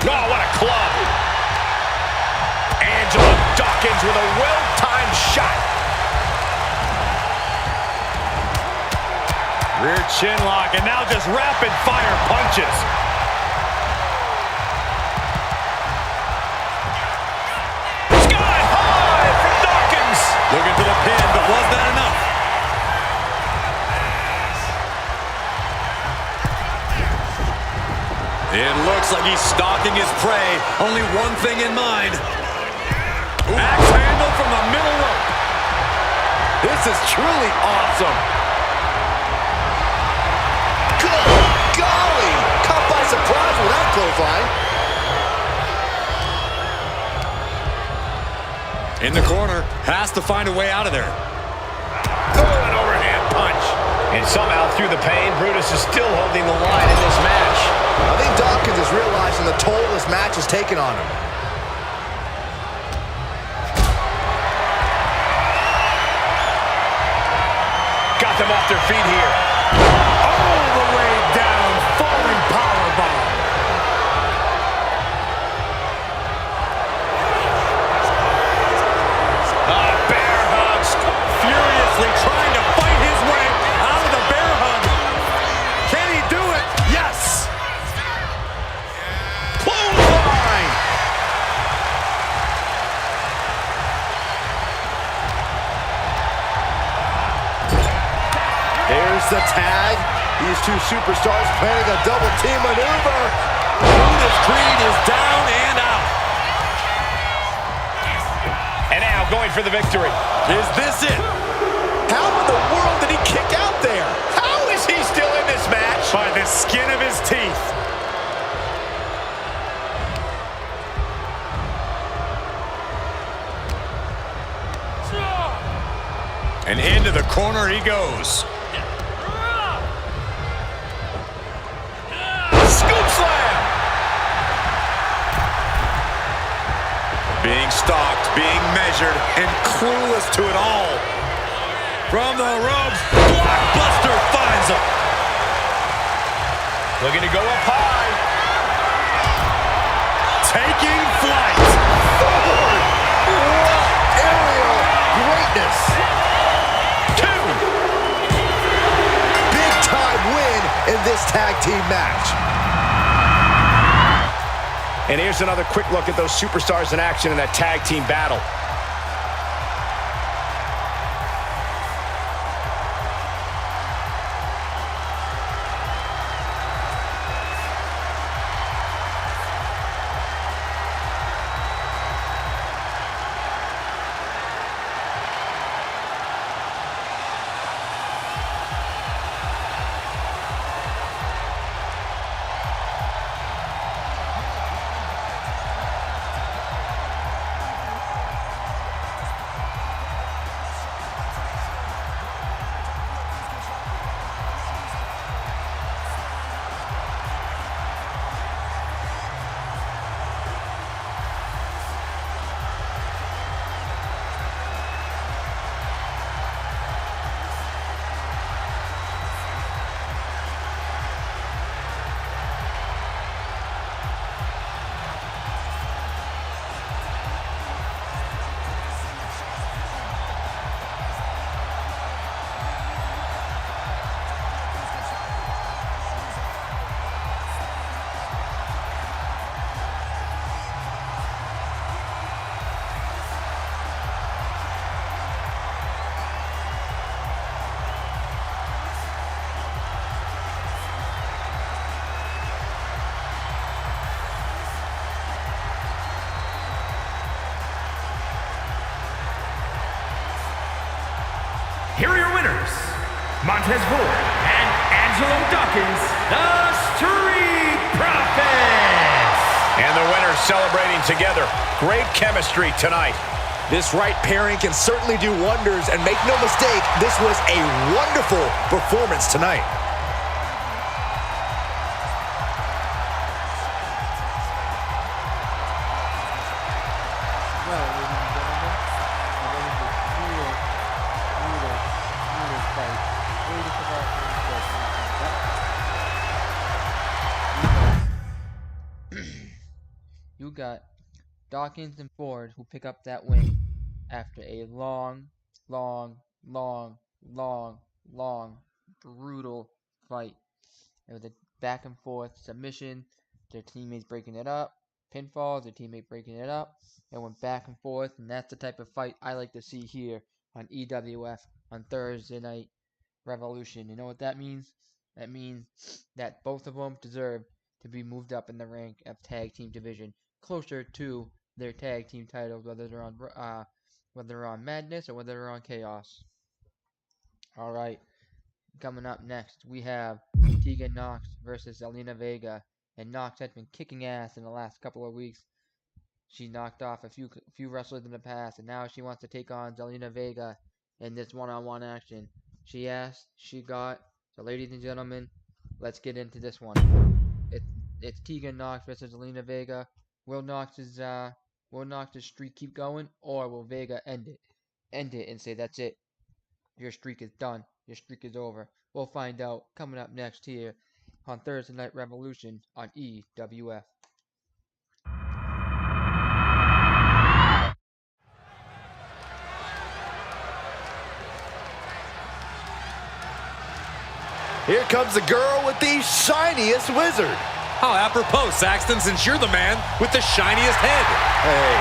Oh, what a club. Angela Dawkins with a well-timed shot. Rear chin lock, and now just rapid-fire punches. Sky high from Dawkins. Looking for the pin, but was that enough? It looks like he's stalking his prey. Only one thing in mind. Axe handle from the middle rope. This is truly awesome. Good golly. Caught by surprise with that clothesline. In the corner, has to find a way out of there. Oh, an overhand punch. And somehow through the pain, Brutus is still holding the line in this match. I think Dawkins is realizing the toll this match has taken on him. Got them off their feet here. All the way down, falling powerbomb. Bear hugs. Furiously trying to fight his way out of the bear hug. Can he do it? Yes. Clothesline. There's the tag. These two superstars planning a double team maneuver. Brutus Creed is down and out. And now going for the victory. Is this it? How in the world did he kick out there? How is he still in this match? By the skin of his teeth. And into the corner he goes. Scoop slam! Being stalked, being measured, and clueless to it all. From the ropes, Blockbuster finds him. Looking to go up high. Taking flight. Forward. What aerial greatness. 2. Big time win in this tag team match. And here's another quick look at those superstars in action in that tag team battle. Here are your winners, Montez Ford and Angelo Dawkins, the Street Profits. And the winners celebrating together. Great chemistry tonight. This right pairing can certainly do wonders, and make no mistake, this was a wonderful performance tonight. Well, ladies and gentlemen, that was a brutal fight. Greatest of all time, you got Dawkins and Ford who pick up that win after a long, brutal fight. It was a back and forth submission, their teammates breaking it up, pinfalls, their teammate breaking it up. It went back and forth, and that's the type of fight I like to see here on EWF on Thursday Night Revolution. You know what that means? That means that both of them deserve to be moved up in the rank of tag team division, closer to their tag team titles, whether they're on Madness or whether they're on Chaos. All right, coming up next, we have Tegan Nox versus Zelina Vega, and Nox has been kicking ass in the last couple of weeks. She knocked off a few wrestlers in the past, and now she wants to take on Zelina Vega in this one-on-one action. She asked, she got. So, ladies and gentlemen, let's get into this one. It's Tegan Nox versus Zelina Vega. Will Nox's streak keep going, or will Vega end it and say that's it? Your streak is done. Your streak is over. We'll find out coming up next here on Thursday Night Revolution on EWF. Here comes the girl with the shiniest wizard. How apropos, Saxton, since you're the man with the shiniest head. Hey.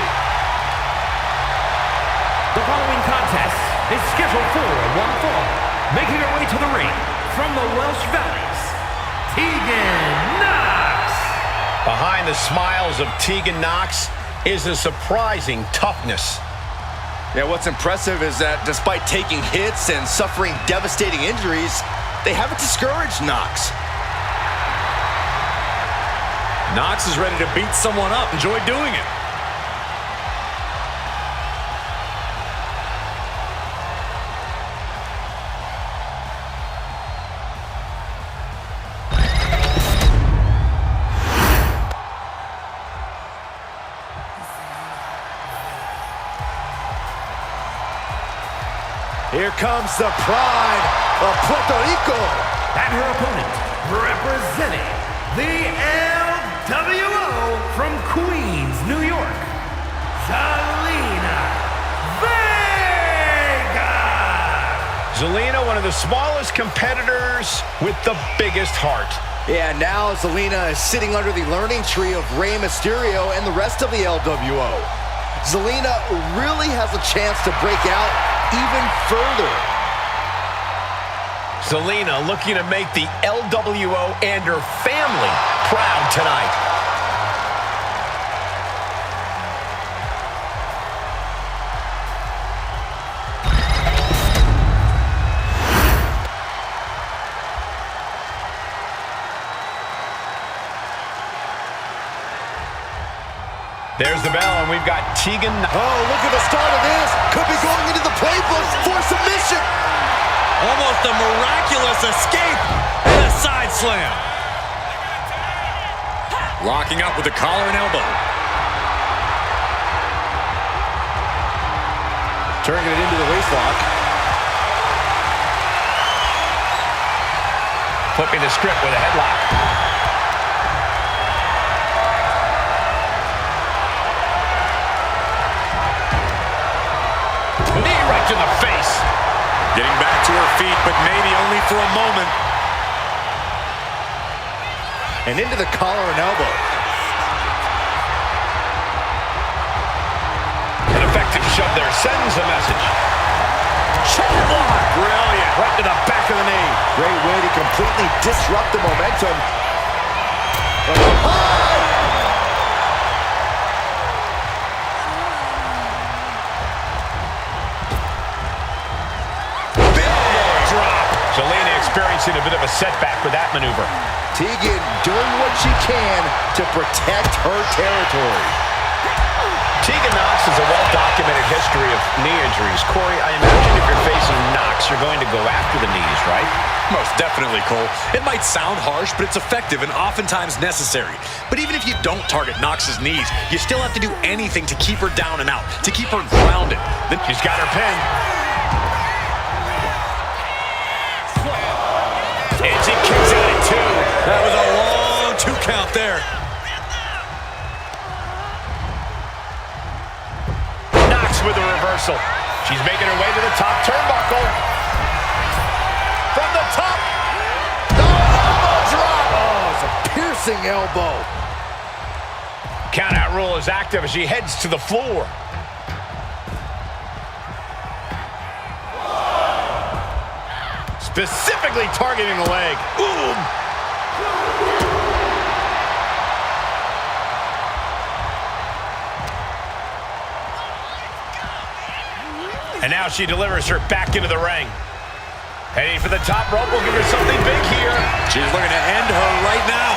The following contest is scheduled for one fall. Making her way to the ring from the Welsh Valleys, Tegan Nox. Behind the smiles of Tegan Nox is a surprising toughness. Yeah, what's impressive is that despite taking hits and suffering devastating injuries, they haven't discouraged Nox. Nox is ready to beat someone up. Enjoy doing it. Here comes the pride of Puerto Rico. And her opponent, representing the LWO from Queens, New York, Zelina Vega. Zelina, one of the smallest competitors with the biggest heart. Yeah, now Zelina is sitting under the learning tree of Rey Mysterio and the rest of the LWO. Zelina really has a chance to break out even further. Zelina looking to make the LWO and her family proud tonight. There's the bell, and we've got Tegan. Oh, look at the start of this. Could be going into the playbook for submission. Almost a miraculous escape and a side slam. Locking up with the collar and elbow. Turning it into the waistlock. Flipping the script with a headlock. Knee right to the face. Getting back to her feet, but maybe only for a moment. And into the collar and elbow. An effective shove there sends a message. Chop block. Brilliant. Right to the back of the knee. Great way to completely disrupt the momentum. Zelina experiencing a bit of a setback with that maneuver. Tegan doing what she can to protect her territory. Tegan Knox has a well-documented history of knee injuries. Corey, I imagine if you're facing Knox, you're going to go after the knees, right? Most definitely, Cole. It might sound harsh, but it's effective and oftentimes necessary. But even if you don't target Knox's knees, you still have to do anything to keep her down and out, to keep her grounded. Then she's got her pin. And she kicks out at 2. That was a long 2 count there. Knox with a reversal. She's making her way to the top turnbuckle. From the top. Elbow drop. Oh, it's a piercing elbow. Countout rule is active as she heads to the floor. Specifically targeting the leg. Boom! And now she delivers her back into the ring. Heading for the top rope. We'll give her something big here. She's looking to end her right now.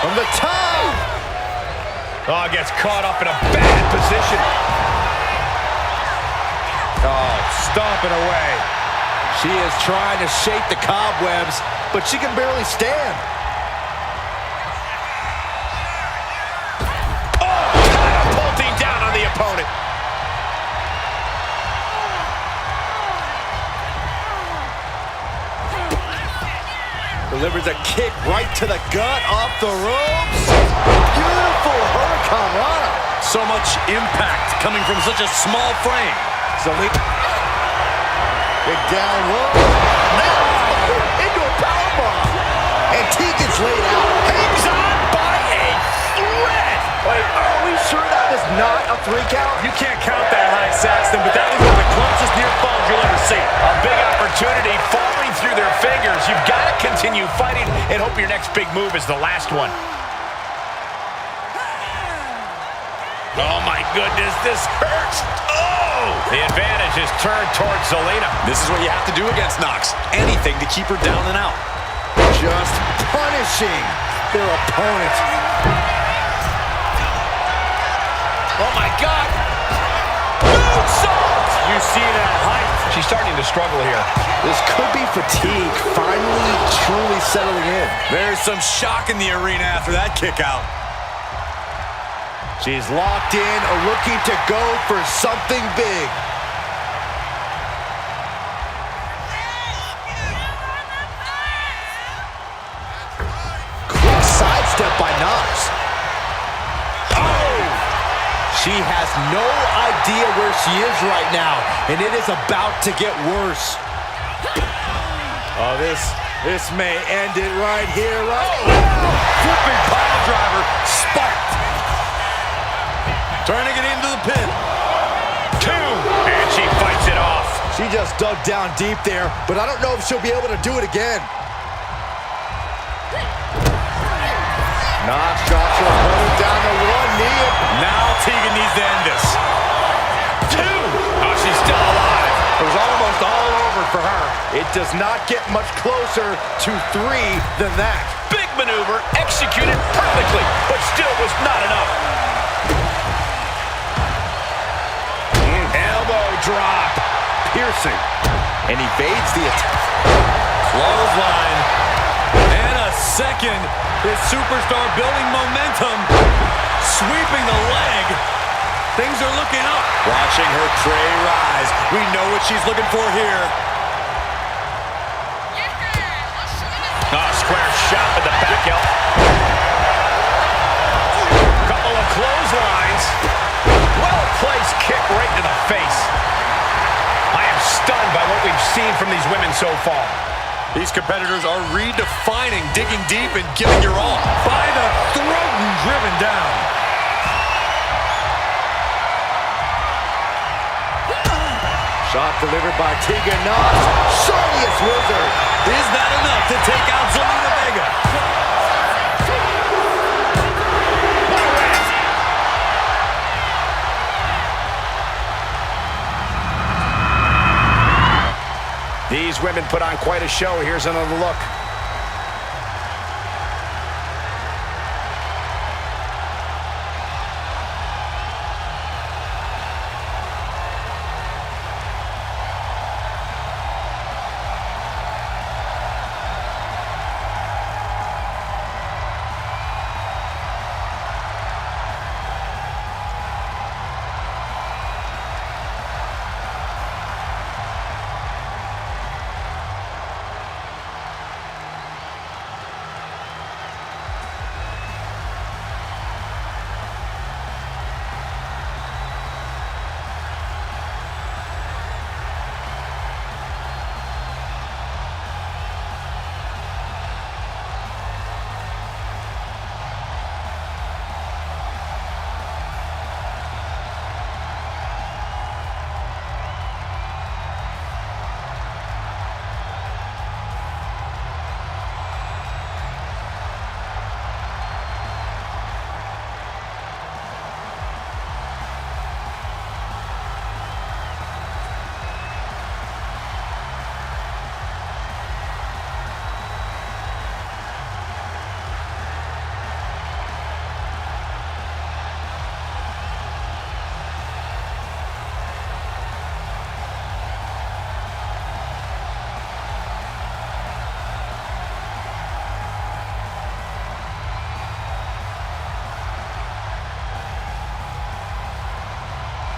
From the top. Oh, gets caught up in a bad position. Oh, stomping away. She is trying to shake the cobwebs, but she can barely stand. Oh, catapulting down on the opponent. Delivers a kick right to the gut, off the ropes. Beautiful Hurricane Rana. So much impact coming from such a small frame. Zelina. Big down low. Now into a powerbomb. And Tegan's laid out. Hangs on by a thread. Wait, are we sure that is not a 3 count? You can't count that high, Saxton, but that was one of the closest near falls you'll ever see. A big opportunity falling through their fingers. You've got to continue fighting and hope your next big move is the last one. Oh, my goodness, this hurts. Oh! The advantage is turned towards Zelina. This is what you have to do against Knox. Anything to keep her down and out. Just punishing their opponent. Oh, my God. Moonsault! You see that height? She's starting to struggle here. This could be fatigue finally truly settling in. There's some shock in the arena after that kick out. She's locked in, looking to go for something big. by Knox. Oh! She has no idea where she is right now, and it is about to get worse. Oh, this may end it right here, right? Oh! Flipping pile driver, spiked. Turning it into the pin. 2, and she fights it off. She just dug down deep there, but I don't know if she'll be able to do it again. Knox drops her opponent down to one knee. Now Tegan needs to end this. 2. Oh, she's still alive. It was almost all over for her. It does not get much closer to 3 than that. Big maneuver, executed perfectly, but still was not enough. Elbow drop. Piercing. And evades the attack. Clothesline. And a second. This superstar building momentum. Sweeping the leg. Things are looking up. Watching her tray rise. We know what she's looking for here. Oh, square shot with the back heel. Couple of clotheslines. Well-placed kick right to the face. I am stunned by what we've seen from these women so far. These competitors are redefining digging deep and giving your all. By the throat and driven down. Shot delivered by Tegan Knox. Shiniest Wizard. Is that enough to take out Zelina Vega? These women put on quite a show. Here's another look.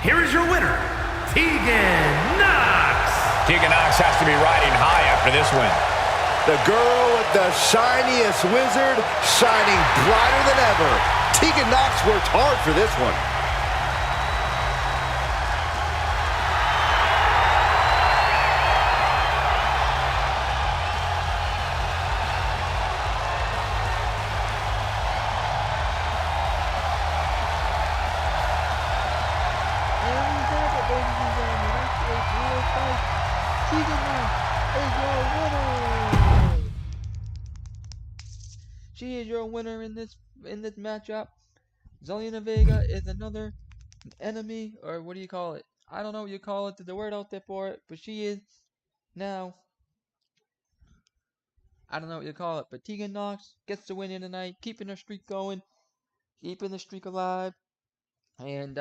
Here is your winner, Tegan Knox. Tegan Knox has to be riding high after this win. The girl with the shiniest wizard, shining brighter than ever. Tegan Knox worked hard for this one. She is your winner in this matchup. Zelina Vega is another enemy, or what do you call it? I don't know what you call it. There's a word out there for it, but she is now. I don't know what you call it, but Tegan Knox gets the win in tonight, keeping her streak going, keeping the streak alive, and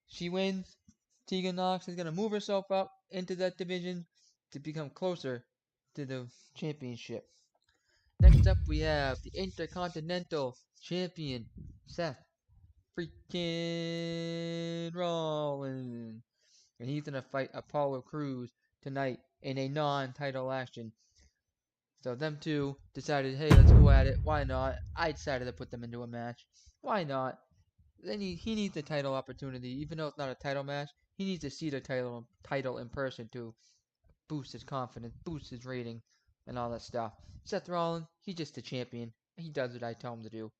she wins. Tegan Knox is gonna move herself up into that division to become closer to the championship. Next up, we have the Intercontinental Champion, Seth freaking Rollins. And he's going to fight Apollo Crews tonight in a non-title action. So them two decided, hey, let's go at it. Why not? I decided to put them into a match. Why not? Then he needs the title opportunity, even though it's not a title match. He needs to see the title in person to boost his confidence, boost his rating, and all that stuff. Seth Rollins, he's just a champion. He does what I tell him to do.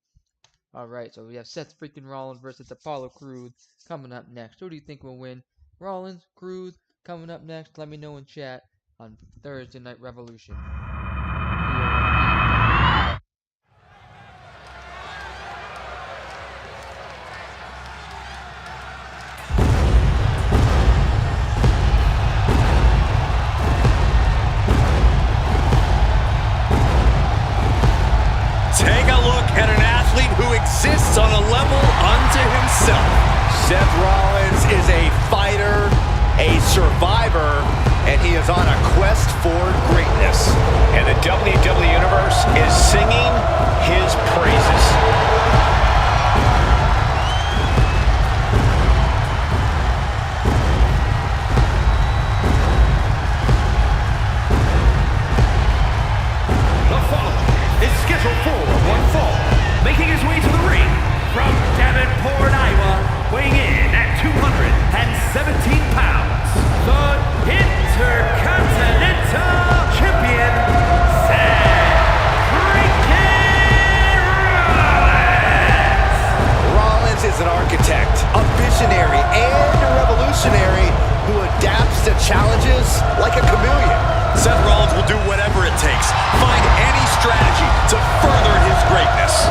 Alright, so we have Seth freaking Rollins versus Apollo Crews coming up next. Who do you think will win? Rollins, Crews, coming up next. Let me know in chat on Thursday Night Revolution. Take a look at an athlete who exists on a level unto himself. Seth Rollins is a fighter, a survivor, and he is on a quest for greatness. And the WWE Universe is singing his praises. Making his way to the ring from Davenport, Iowa, weighing in at 217 pounds, the Intercontinental Champion, Seth freaking Rollins. Rollins is an architect, a visionary, and a revolutionary who adapts to challenges like a chameleon. Seth Rollins will do whatever it takes, find any strategy to further his greatness.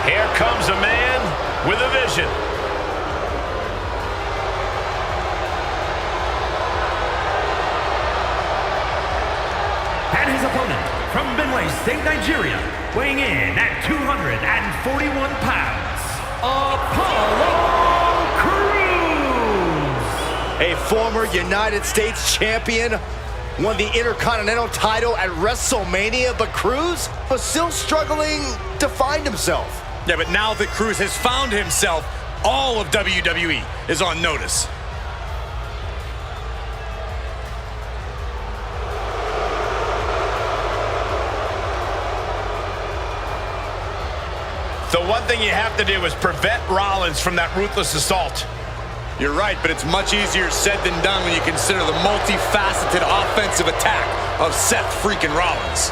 Here comes a man with a vision. And his opponent from Benue State, Nigeria, weighing in at 241 pounds, Apollo Crews. A former United States champion, won the Intercontinental title at WrestleMania, but Crews was still struggling to find himself. Yeah, but now that Crews has found himself, all of WWE is on notice. The one thing you have to do is prevent Rollins from that ruthless assault. You're right, but it's much easier said than done when you consider the multifaceted offensive attack of Seth freaking Rollins.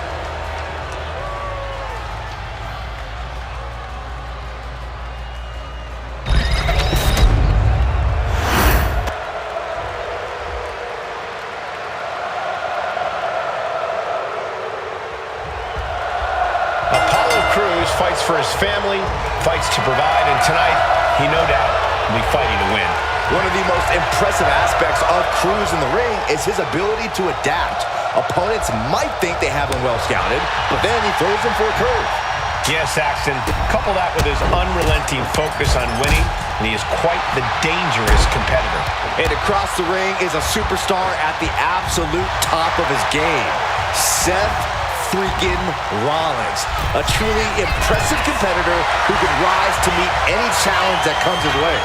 Apollo Crews fights for his family, fights to provide, and tonight, he no doubt will be fighting to win. One of the most impressive aspects of Crews in the ring is his ability to adapt. Opponents might think they have him well scouted, but then he throws them for a curve. Yes, Saxton, couple that with his unrelenting focus on winning, and he is quite the dangerous competitor. And across the ring is a superstar at the absolute top of his game, Seth freaking Rollins. A truly impressive competitor who can rise to meet any challenge that comes his way.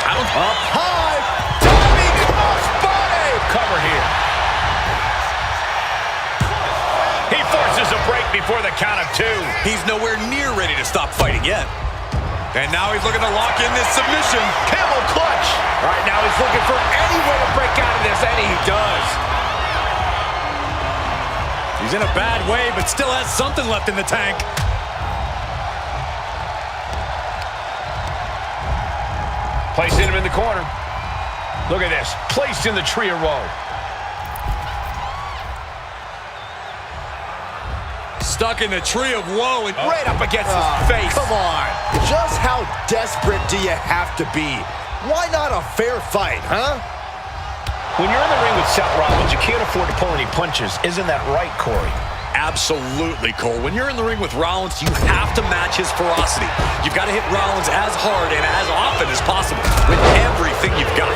Up high, diving crossbody. Cover here. He forces a break before the count of two. He's nowhere near ready to stop fighting yet. And now he's looking to lock in this submission. Camel clutch. Right now he's looking for any way to break out of this, and he does. He's in a bad way, but still has something left in the tank. Placing him in the corner. Look at this. Placed in the tree of woe. Stuck in the tree of woe. And right up against his face. Come on. Just how desperate do you have to be? Why not a fair fight, huh? When you're in the ring with Seth Rollins, you can't afford to pull any punches. Isn't that right, Corey? Absolutely, Cole. When you're in the ring with Rollins, you have to match his ferocity. You've got to hit Rollins as hard and as often as possible with everything you've got.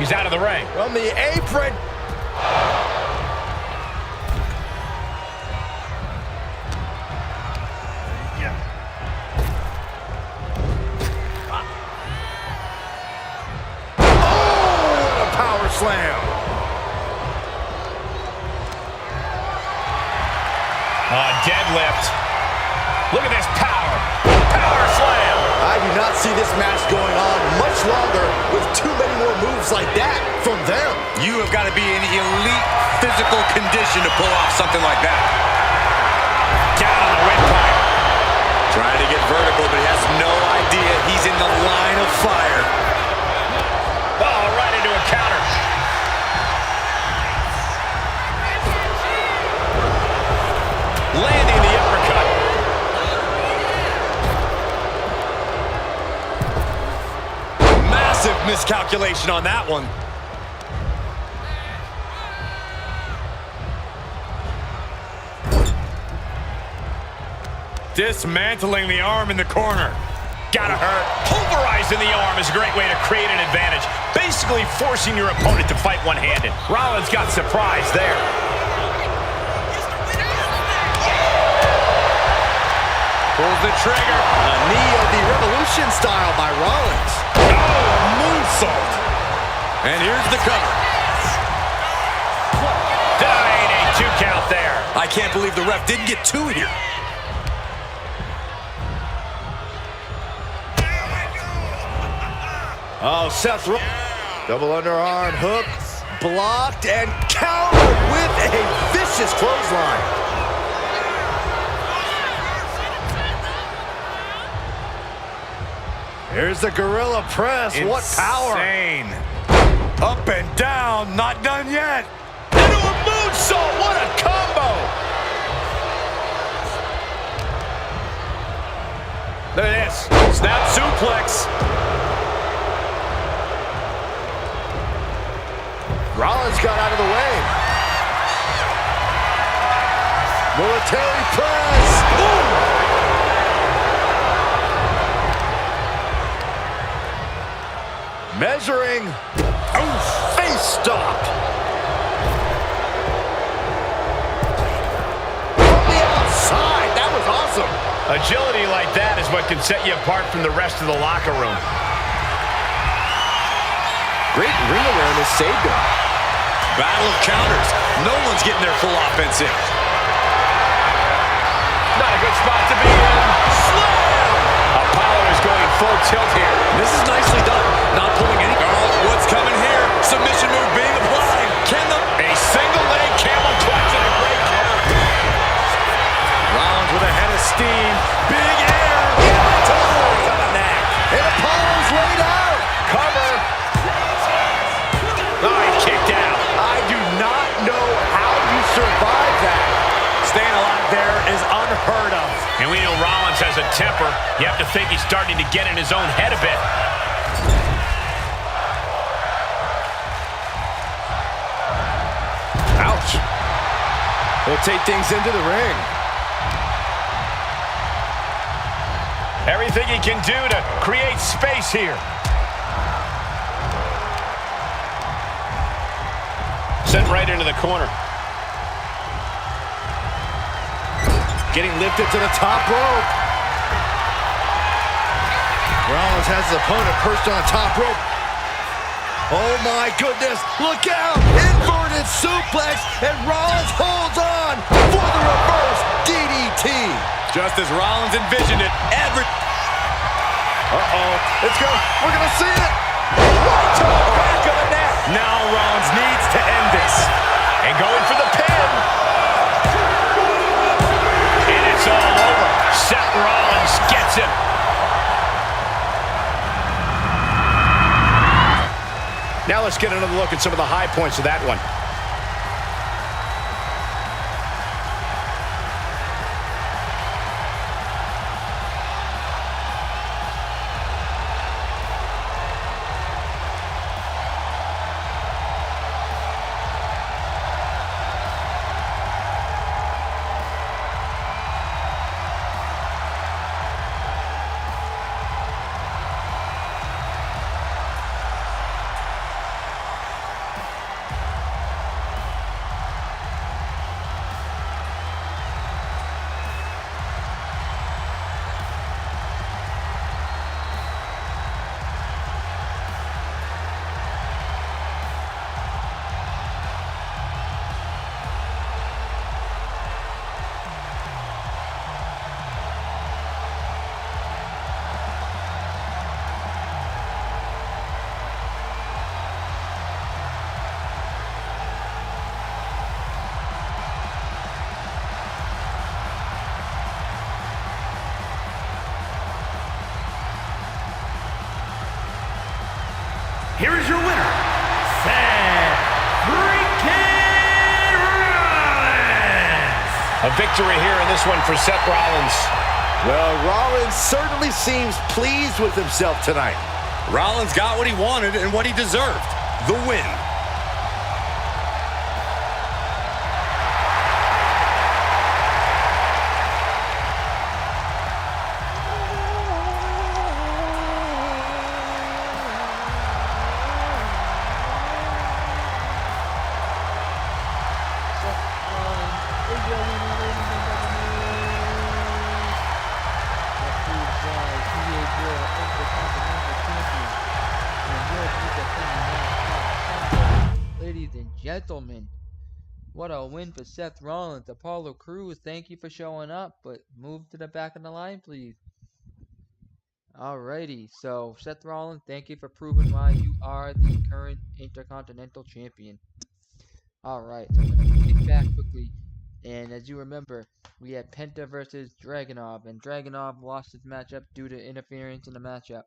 He's out of the ring. From the apron. Slam. Deadlift. Look at this power. Power slam. I do not see this match going on much longer with too many more moves like that from them. You have got to be in elite physical condition to pull off something like that. Down on the windpipe. Trying to get vertical, but he has no idea he's in the line of fire. Oh, right into a counter. Landing the uppercut. Massive miscalculation on that one. Dismantling the arm in the corner. Gotta hurt. Pulverizing the arm is a great way to create an advantage. Basically forcing your opponent to fight one-handed. Rollins got surprised there. Pulls the trigger. A knee of the Revolution style by Rollins. Oh, moonsault. And here's the cover. Ain't a 2 count there. I can't believe the ref didn't get 2 here. Oh, Seth double underarm hook, blocked and countered with a vicious clothesline. Here's the gorilla press. Insane. What power. Up and down, not done yet. Into a moonsault. What a combo. Look at this. Snap suplex. Rollins got out of the way. Military press. Ooh. Measuring. Oh, face stop. From the outside. That was awesome. Agility like that is what can set you apart from the rest of the locker room. Great ring awareness saved him. Battle of counters. No one's getting their full offense in. Not a good spot to be in. Slam! Apollo is going full tilt here. This is nicely done. Not pulling any. Oh, what's coming here? Submission move being applied. Can the... A single leg camel clutch and a great cover. Rollins with a head of steam. Big air. Yeah, on the neck. And Apollo's laid out. Cover. Oh, he kicked out. I do not know how you survive that. Staying alive there is unheard of. And we know Rollins has a temper. You have to think he's starting to get in his own head a bit. Ouch. He'll take things into the ring. Everything he can do to create space here. Sent right into the corner. Getting lifted to the top rope. Rollins has his opponent perched on the top rope. Oh my goodness, look out! Inverted suplex, and Rollins holds on for the reverse DDT. Just as Rollins envisioned it, Let's go. We're gonna see it. Right to the back of the neck. Now Rollins needs to end this. And going for the pin. And it's all over. Seth Rollins gets him. Now let's get another look at some of the high points of that one. here is your winner, Seth freaking Rollins! A victory here in this one for Seth Rollins. Well, Rollins certainly seems pleased with himself tonight. Rollins got what he wanted and what he deserved. The win. Ladies and gentlemen, what a win for Seth Rollins. Apollo Crews, thank you for showing up, but move to the back of the line, please. Alrighty, so Seth Rollins, thank you for proving why you are the current Intercontinental Champion. Alright, so I'm going to kick back quickly. And as you remember, we had Penta versus Dragunov, and Dragunov lost his matchup due to interference in the matchup,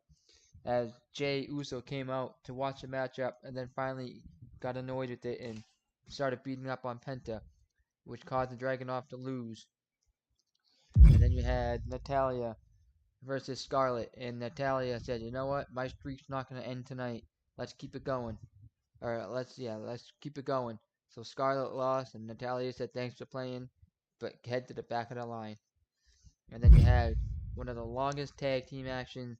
as Jey Uso came out to watch the matchup and then finally got annoyed with it and started beating up on Penta, which caused the Dragunov to lose. And then you had Natalya versus Scarlett, and Natalya said, you know what, my streak's not going to end tonight. Let's keep it going. Or let's keep it going. So Scarlett lost, and Natalya said, thanks for playing, but head to the back of the line. And then you had one of the longest tag team actions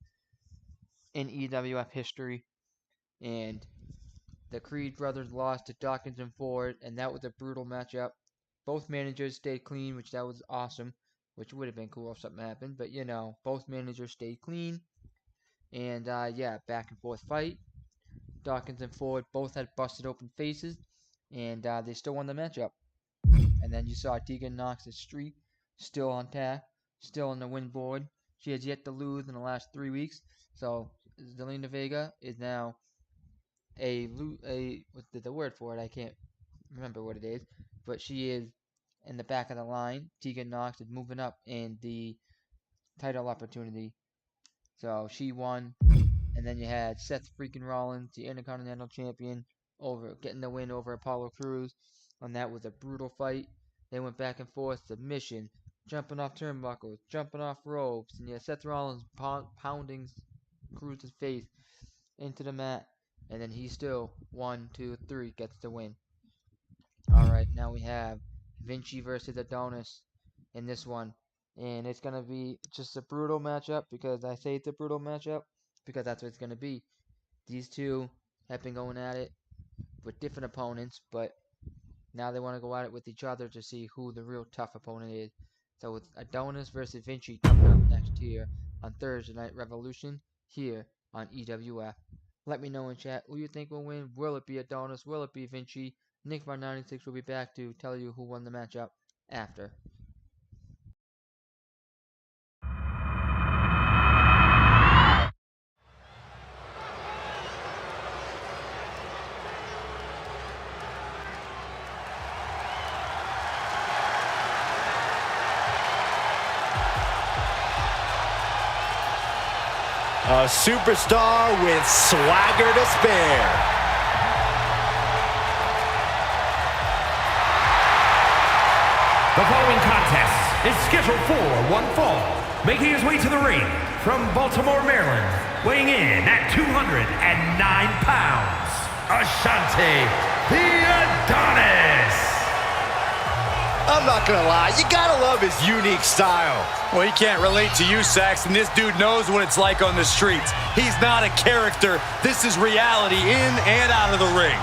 in EWF history, and the Creed brothers lost to Dawkins and Ford, and that was a brutal matchup. Both managers stayed clean, which that was awesome, which would have been cool if something happened, but you know, both managers stayed clean. And yeah, back and forth fight. Dawkins and Ford both had busted open faces, and they still won the matchup. And then you saw Tegan Knox's streak still on tap, still on the win board. She has yet to lose in the last 3 weeks. So Zelina Vega is now what's the word for it? I can't remember what it is, but she is in the back of the line. Tegan Knox is moving up in the title opportunity, so she won. And then you had Seth freaking Rollins, the Intercontinental Champion, getting the win over Apollo Crews, and that was a brutal fight. They went back and forth, submission, jumping off turnbuckles, jumping off ropes, and yeah, Seth Rollins pounding Crews' face into the mat, and then he still 1, 2, 3 gets the win. Alright, now we have Vinci versus Adonis in this one, and it's gonna be just a brutal matchup. Because I say it's a brutal matchup because that's what it's gonna be. These two have been going at it with different opponents, but now they want to go at it with each other to see who the real tough opponent is. So it's Adonis versus Vinci coming up next here on Thursday Night Revolution here on EWF. Let me know in chat who you think will win. Will it be Adonis? Will it be Vinci? Nick96 will be back to tell you who won the matchup after. A superstar with swagger to spare. The following contest is scheduled for one fall. Making his way to the ring from Baltimore, Maryland, weighing in at 209 pounds, Ashante the Adonis. I'm not gonna lie, you gotta love his unique style. Well, he can't relate to you, Saxton. This dude knows what it's like on the streets. He's not a character. This is reality in and out of the ring.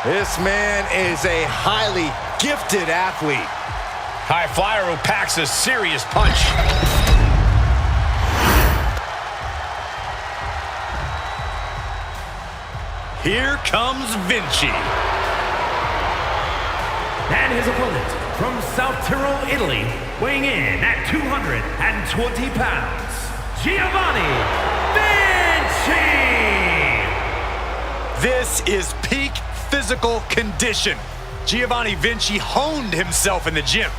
This man is a highly gifted athlete. High flyer who packs a serious punch. Here comes Vinci. And his opponent, from South Tyrol, Italy, weighing in at 220 pounds, Giovanni Vinci! This is peak physical condition. Giovanni Vinci honed himself in the gym.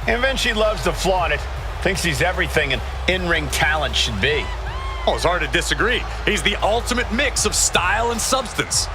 And Vinci loves to flaunt it. Thinks he's everything an in-ring talent should be. Oh, it's hard to disagree. He's the ultimate mix of style and substance.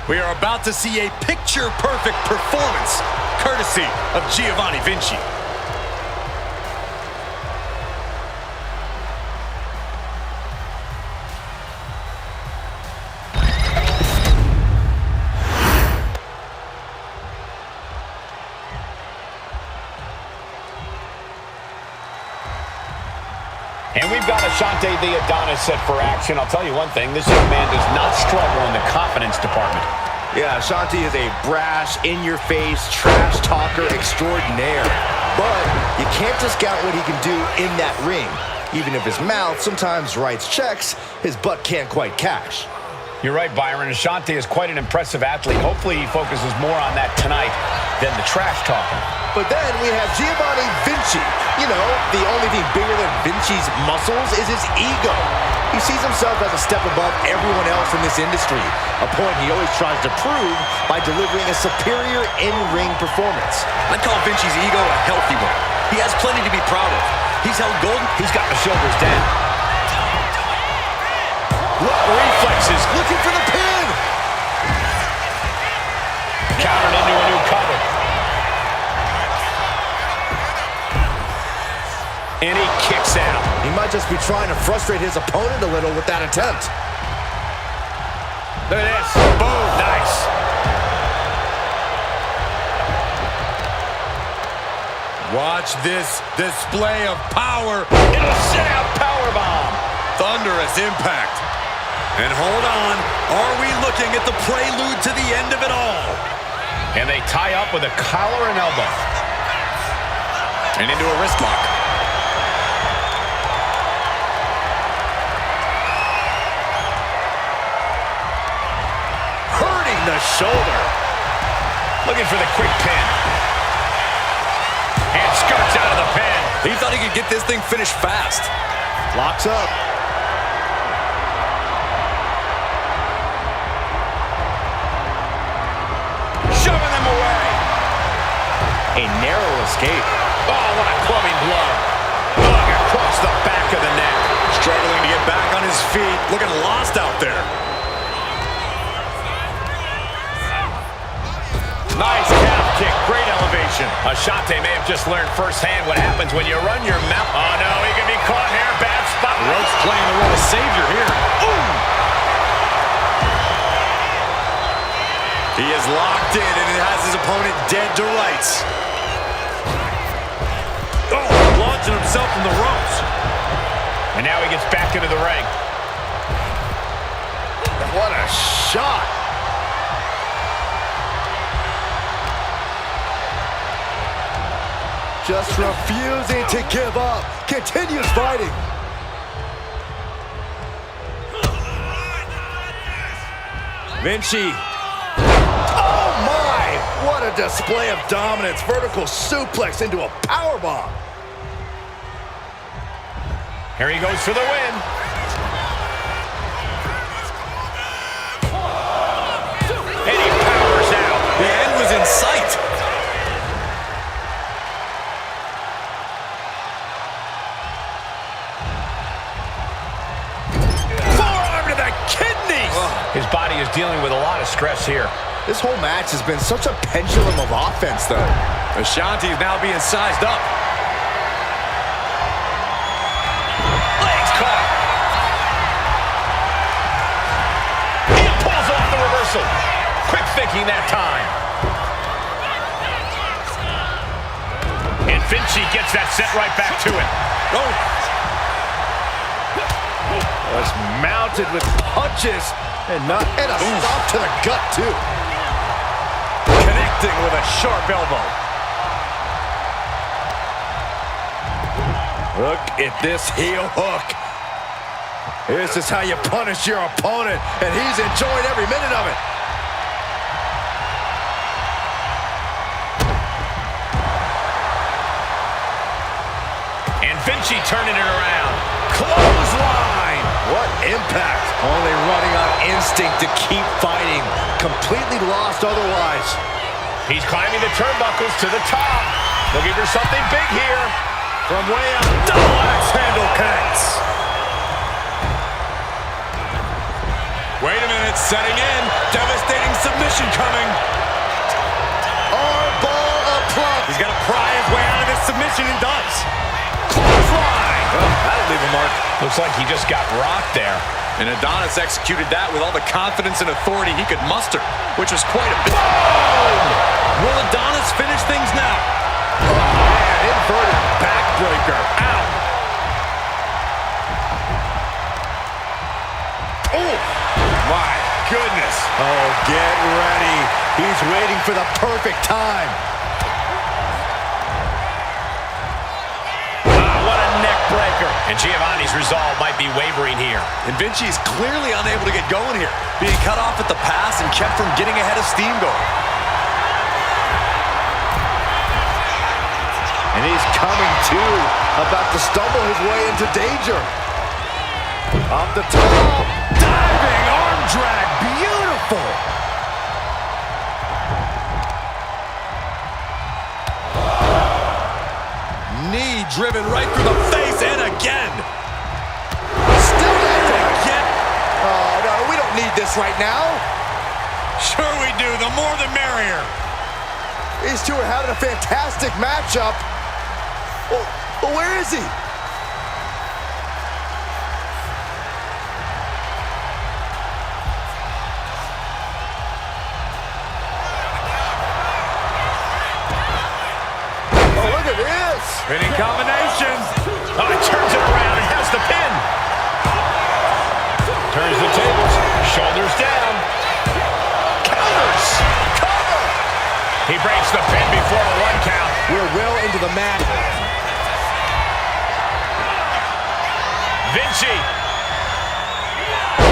We are about to see a picture-perfect performance, courtesy of Giovanni Vinci. And we've got Ashante the Adonis set for action. I'll tell you one thing, this young man does not struggle in the confidence department. Yeah, Ashante is a brash, in-your-face, trash talker extraordinaire. But you can't discount what he can do in that ring. Even if his mouth sometimes writes checks, his butt can't quite cash. You're right, Byron. Ashante is quite an impressive athlete. Hopefully he focuses more on that tonight than the trash talking. But then we have Giovanni Vinci. You know, the only thing bigger than Vinci's muscles is his ego. He sees himself as a step above everyone else in this industry, a point he always tries to prove by delivering a superior in-ring performance. I'd call Vinci's ego a healthy one. He has plenty to be proud of. He's held gold. He's got the shoulders down. What reflexes, looking for the pin! Countered into a new cover. And he kicks out. He might just be trying to frustrate his opponent a little with that attempt. Look at this. Boom. Nice. Watch this display of power. It'll set out powerbomb. Thunderous impact. And hold on, are we looking at the prelude to the end of it all? And they tie up with a collar and elbow. And into a wrist lock. Hurting the shoulder. Looking for the quick pin. And skirts out of the pin. He thought he could get this thing finished fast. Locks up. Shoving them away. A narrow escape. Oh, what a clubbing blow. Look across the back of the neck. Struggling to get back on his feet. Looking lost out there. Nice calf kick. Great elevation. Ashante may have just learned firsthand what happens when you run your mouth. Oh, no, he could be caught here. Bad spot. Rhodes playing the role of savior here. Ooh. He is locked in and it has his opponent dead to rights. Oh, launching himself from the ropes. And now he gets back into the ring. What a shot. Just refusing to give up. Continues fighting. Vinci. Oh my! What a display of dominance. Vertical suplex into a powerbomb. Here he goes for the win. And he powers out. The end was in sight. Forearm to the kidneys. His body is dealing with a lot of stress here. This whole match has been such a pendulum of offense, though. Ashante is now being sized up. Legs caught. He pulls off the reversal. Quick thinking that time. Watch that set right back to it. Oh. Was mounted with punches and a stop to the gut too. Connecting with a sharp elbow. Look at this heel hook. This is how you punish your opponent, and he's enjoying every minute of it. And Vinci turning it around. Clothesline. What impact. Only running on instinct to keep fighting. Completely lost otherwise. He's climbing the turnbuckles to the top. Looking for something big here. From way up, double axe handle connects. Wait a minute, setting in. Devastating submission coming. Armbar applied. He's got to pry his way out of this submission and does. Clothesline. Oh, that'll leave a mark. Looks like he just got rocked there. And Adonis executed that with all the confidence and authority he could muster, which was quite a bit. Boom! Will Adonis finish things now? Oh, man, inverted backbreaker. Ow. Oh, my goodness. Oh, get ready. He's waiting for the perfect time. What a neck breaker. And Giovanni's resolve might be wavering here. And Vinci is clearly unable to get going here, being cut off at the pass and kept from getting ahead of steam going. And he's coming to, about to stumble his way into danger. Off the top. Diving arm drag, beautiful. Knee driven right through the face and again. Still To get. Oh, no, we don't need this right now. Sure we do, the more the merrier. These two are having a fantastic matchup. Well, where is he? Oh, look at this. Spinning combination. Oh, he turns it around and has the pin. Turns the tables, shoulders down. Counters. Cover. He breaks the pin before the 1 count. We're well into the match. Vinci.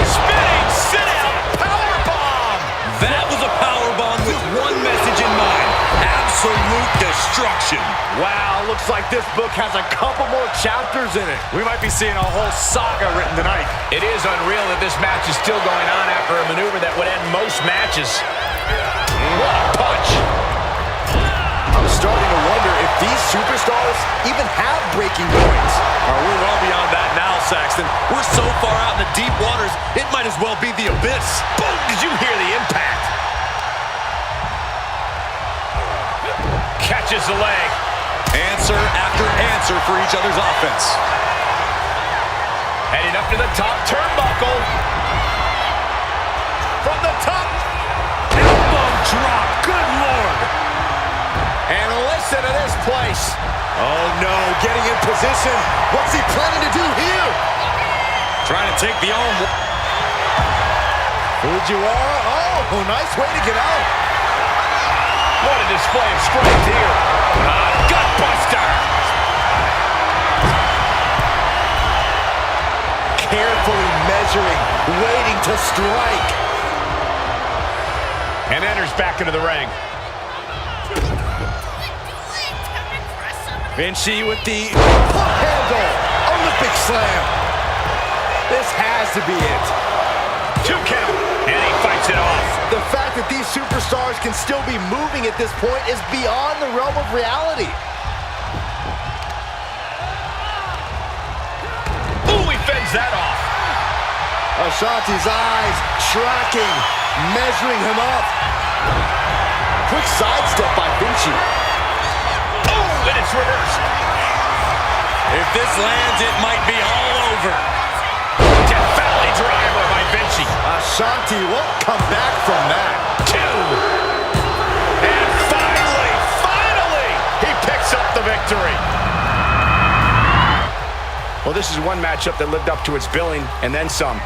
Spinning sit-out powerbomb. That was a powerbomb with one message in mind. Absolute destruction. Wow, looks like this book has a couple more chapters in it. We might be seeing a whole saga written tonight. It is unreal that this match is still going on after a maneuver that would end most matches. What a punch. I'm starting to wonder if these superstars even have breaking points. We're well beyond that now, Saxton. We're so far out in the deep waters, it might as well be the abyss. Boom! Did you hear the impact? Catches the leg. Answer after answer for each other's offense. Heading up to the top turnbuckle. From the top. Elbow drop. Good Lord. And listen to this place. Oh no, getting in position. What's he planning to do here? Trying to take the arm. Fujiwara, oh, nice way to get out. What a display of strength here. Gut buster. Carefully measuring, waiting to strike. And enters back into the ring. Vinci with the handle, Olympic slam. This has to be it. 2 count, and he fights it off. The fact that these superstars can still be moving at this point is beyond the realm of reality. Ooh, he fends that off. Ashanti's eyes tracking, measuring him up. Quick sidestep by Vinci. Oh, and it's reversed. If this lands, it might be all over. Death Valley driver by Vinci. Ashanti won't come back from that. 2. And finally, he picks up the victory. Well, this is one matchup that lived up to its billing, and then some.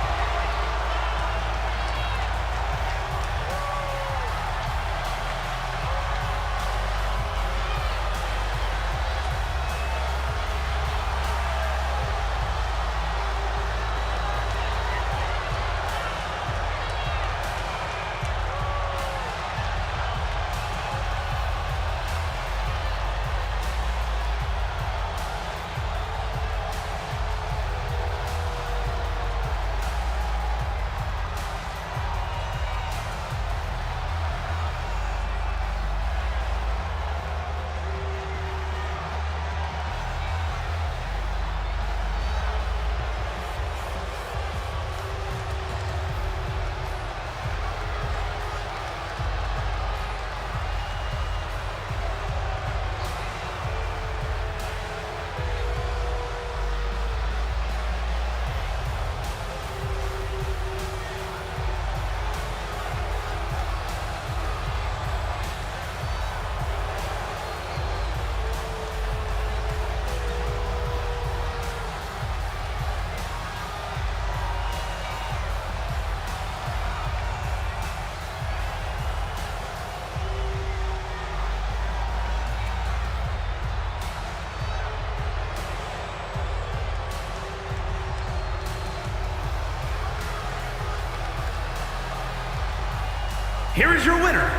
Here is your winner,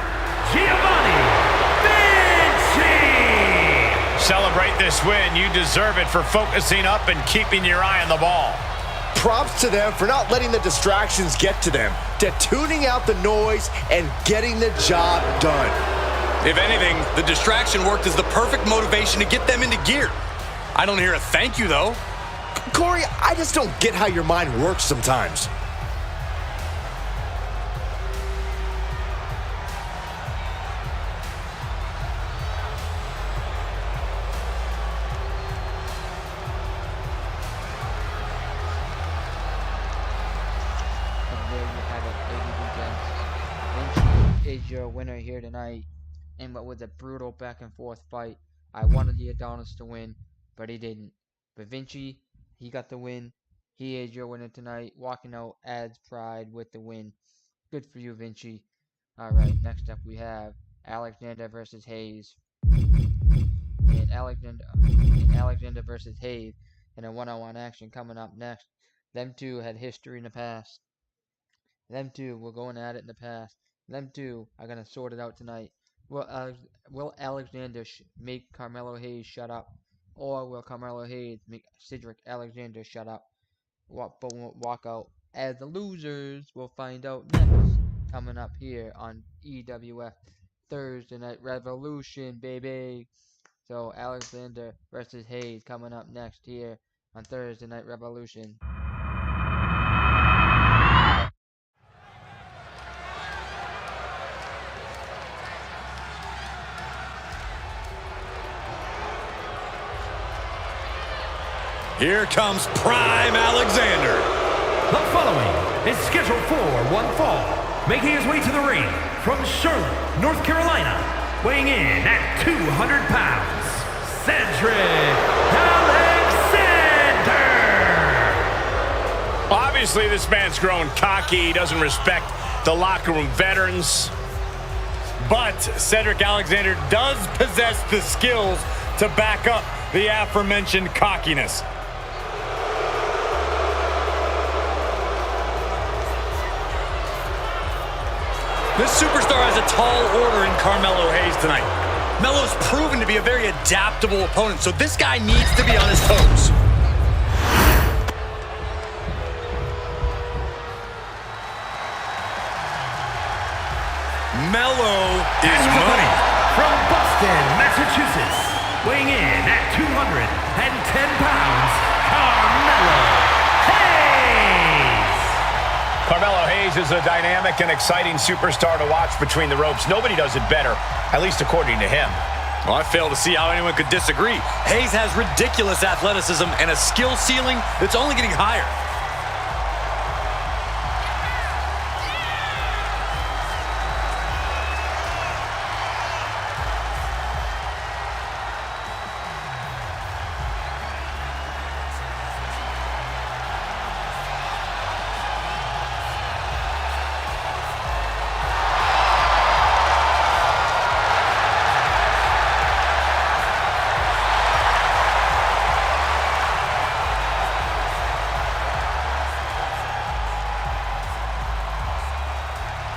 Giovanni Vinci! Celebrate this win. You deserve it for focusing up and keeping your eye on the ball. Props to them for not letting the distractions get to them, to tuning out the noise and getting the job done. If anything, the distraction worked as the perfect motivation to get them into gear. I don't hear a thank you, though. Corey, I just don't get how your mind works sometimes. Is your winner here tonight in what was a brutal back and forth fight. I wanted the Adonis to win, but he didn't. But Vinci, he got the win. He is your winner tonight, walking out as Pride with the win. Good for you, Vinci. Alright, next up we have Alexander versus Hayes. And Alexander versus Hayes in a one-on-one action coming up next. Them two had history in the past. Them two were going at it in the past. Them two are going to sort it out tonight. Will Alexander make Carmelo Hayes shut up? Or will Carmelo Hayes make Cedric Alexander shut up? But won't walk out as the losers? We'll find out next. Coming up here on EWF Thursday Night Revolution, baby. So Alexander versus Hayes coming up next here on Thursday Night Revolution. Here comes Prime Alexander. The following is scheduled for one fall. Making his way to the ring from Charlotte, North Carolina, weighing in at 200 pounds, Cedric Alexander! Obviously, this man's grown cocky. He doesn't respect the locker room veterans. But Cedric Alexander does possess the skills to back up the aforementioned cockiness. This superstar has a tall order in Carmelo Hayes tonight. Melo's proven to be a very adaptable opponent, so this guy needs to be on his toes. Melo is money. From Boston, Massachusetts, weighing in at 210 pounds, Carmelo Hayes! Carmelo Hayes is a dynamic and exciting superstar to watch between the ropes. Nobody does it better, at least according to him. Well, I fail to see how anyone could disagree. Hayes has ridiculous athleticism and a skill ceiling that's only getting higher.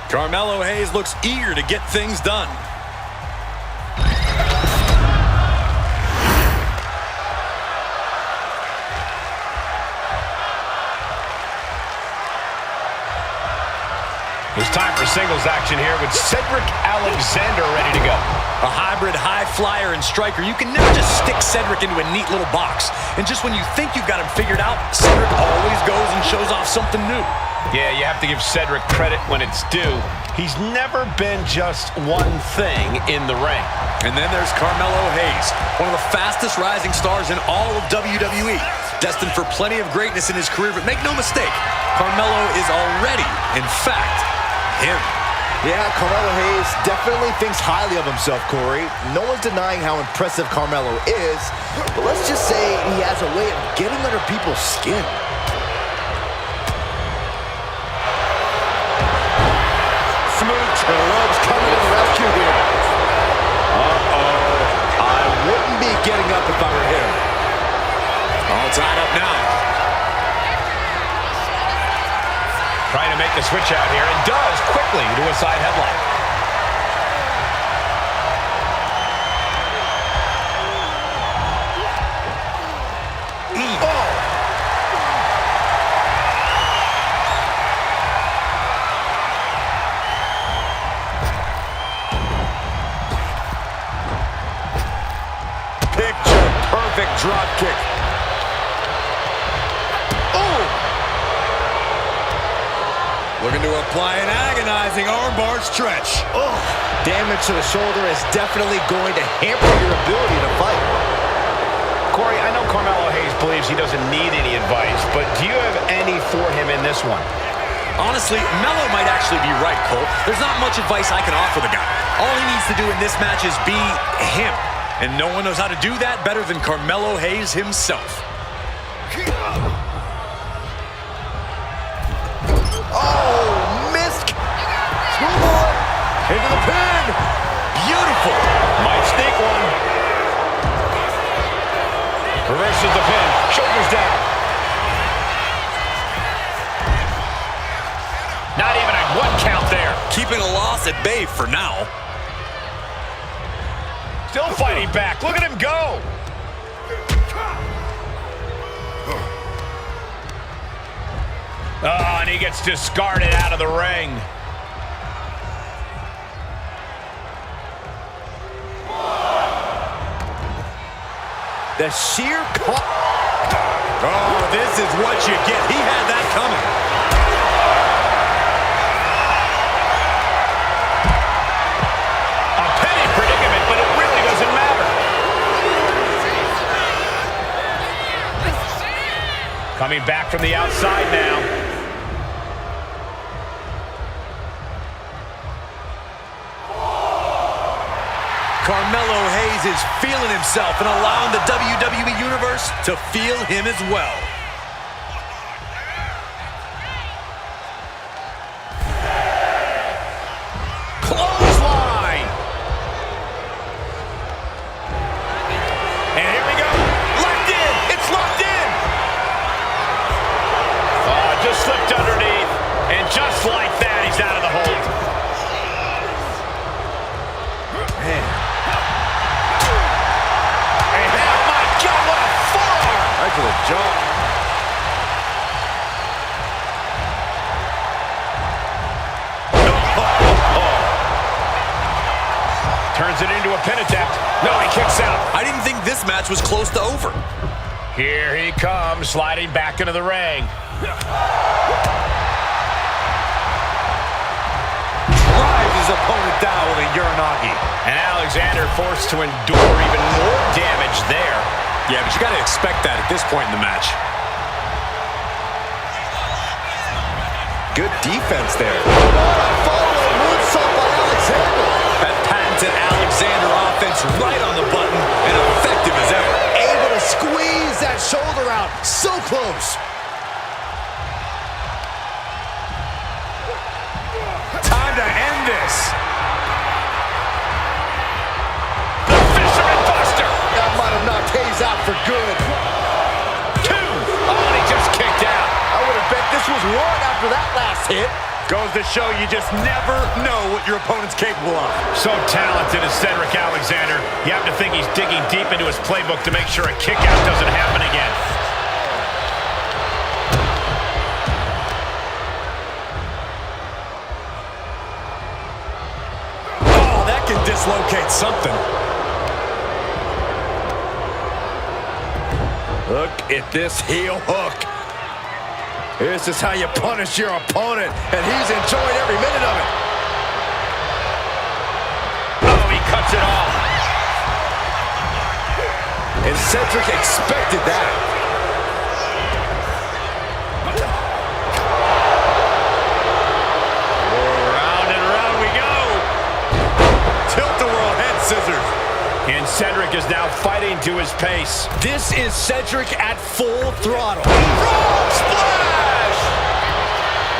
Carmelo Hayes looks eager to get things done. It's time for singles action here with Cedric Alexander ready to go. A hybrid high flyer and striker. You can never just stick Cedric into a neat little box. And just when you think you've got him figured out, Cedric always goes and shows off something new. Yeah, you have to give Cedric credit when it's due. He's never been just one thing in the ring. And then there's Carmelo Hayes, one of the fastest rising stars in all of WWE. Destined for plenty of greatness in his career, but make no mistake, Carmelo is already, in fact, him. Yeah, Carmelo Hayes definitely thinks highly of himself, Corey. No one's denying how impressive Carmelo is, but let's just say he has a way of getting under people's skin. Smooth ropes coming to the rescue here. I wouldn't be getting up if I were him. All tied up now. Trying to make the switch out here, and does quickly to a side headlock. Oh! Picture perfect drop kick. Looking to apply an agonizing armbar stretch. Oh, damage to the shoulder is definitely going to hamper your ability to fight. Corey, I know Carmelo Hayes believes he doesn't need any advice, but do you have any for him in this one? Honestly, Melo might actually be right, Cole. There's not much advice I can offer the guy. All he needs to do in this match is be him. And no one knows how to do that better than Carmelo Hayes himself. Oh, missed. Schoolboy into the pin. Beautiful. Might sneak one. Reverses the pin. Shoulders down. Not even a one count there. Keeping a loss at bay for now. Still fighting back. Look at him go. Oh, and he gets discarded out of the ring. The sheer Oh, this is what you get. He had that coming. A penny predicament, but it really doesn't matter. Coming back from the outside now. Carmelo Hayes is feeling himself and allowing the WWE Universe to feel him as well. Clothesline! And here we go. Locked in. It's locked in. Oh, just slipped underneath. And just like that, he's out of the hold. Man. right to the jaw. Turns it into a pin attempt. No, he kicks out. I didn't think this match was close to over. Here he comes, sliding back into the ring. Drives his opponent down with a Uranagi. And Alexander forced to endure even more damage there. Yeah, but you got to expect that at this point in the match. Good defense there. Follow moonsault by Alexander. That patented Alexander offense right on the button and effective as ever. Able to squeeze that shoulder out. So close. Time to end this. The Fisherman Buster. That might have knocked Hayes out for good. 2. Oh, and he just kicked out. I would have bet this was one after that last hit. Goes to show you just never know what your opponent's capable of. So talented is Cedric Alexander. You have to think he's digging deep into his playbook to make sure a kick out doesn't happen again. Oh, that can dislocate something. Look at this heel hook. This is how you punish your opponent, and he's enjoying every minute of it. Oh, he cuts it off. And Cedric expected that. Round and round we go. Tilt-a-whirl head scissors. And Cedric is now fighting to his pace. This is Cedric at full throttle. Frog splash!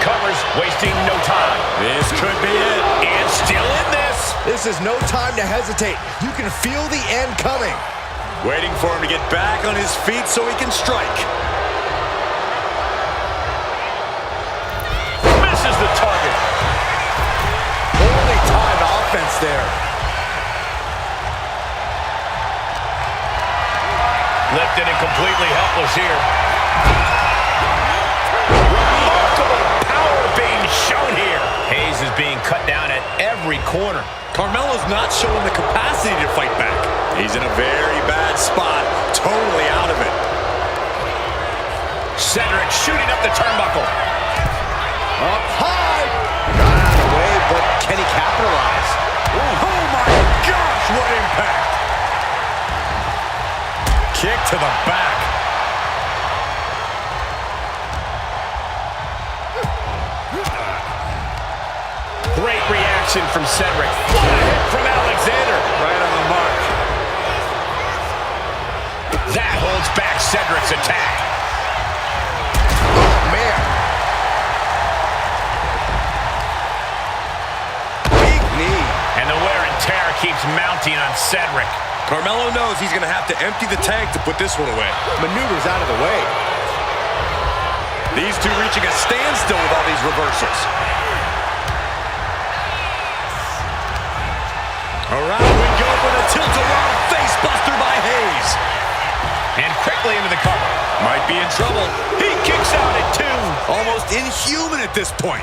Covers, wasting no time. This could be it. And still in this. This is no time to hesitate. You can feel the end coming. Waiting for him to get back on his feet so he can strike. Misses the target. Poorly timed offense there. Lifted and completely helpless here. Remarkable power being shown here. Hayes is being cut down at every corner. Carmelo's not showing the capacity to fight back. He's in a very bad spot, totally out of it. Cedric shooting up the turnbuckle. Up high. Got out of the way, but can he capitalize? Oh my gosh, what impact! Kick to the back. Great reaction from Cedric. What a hit from Alexander. Right on the mark. That holds back Cedric's attack. Oh, man. Big knee. And the wear and tear keeps mounting on Cedric. Carmelo knows he's going to have to empty the tank to put this one away. Maneuvers out of the way. These two reaching a standstill with all these reversals. Around we go with a tilt-a-whirl face-buster by Hayes. And quickly into the cover. Might be in trouble. He kicks out at 2. Almost inhuman at this point.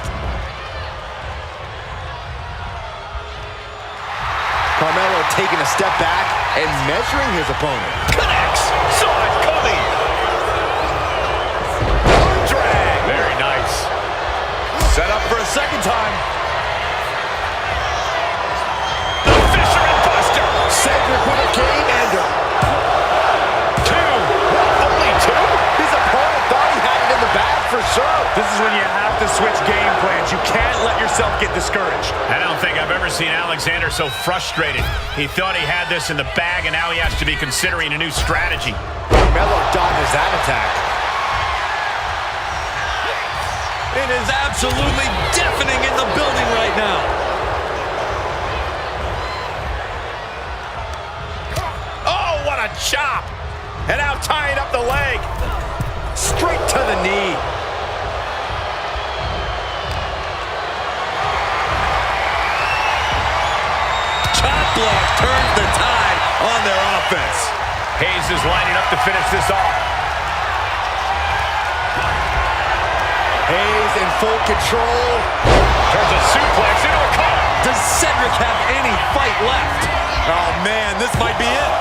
Carmelo taking a step back and measuring his opponent. Connects. Saw it coming. Arm drag. Very nice. Set up for a second time. The Fisherman Buster. Cedric with a game ender. 2. Only 2? His opponent thought he had it in the bag for sure. This is when you have to switch game plans. You can't let yourself get discouraged. I don't think I've ever seen Alexander so frustrated. He thought he had this in the bag, and now he has to be considering a new strategy. Carmelo dodges that attack. It is absolutely deafening in the building right now. Oh, what a chop! And now tying up the leg. Straight to the knee. Chop block turns the tide on their offense. Hayes is lining up to finish this off. Hayes in full control. Turns a suplex into a cover. Does Cedric have any fight left? Oh, man, this might be it.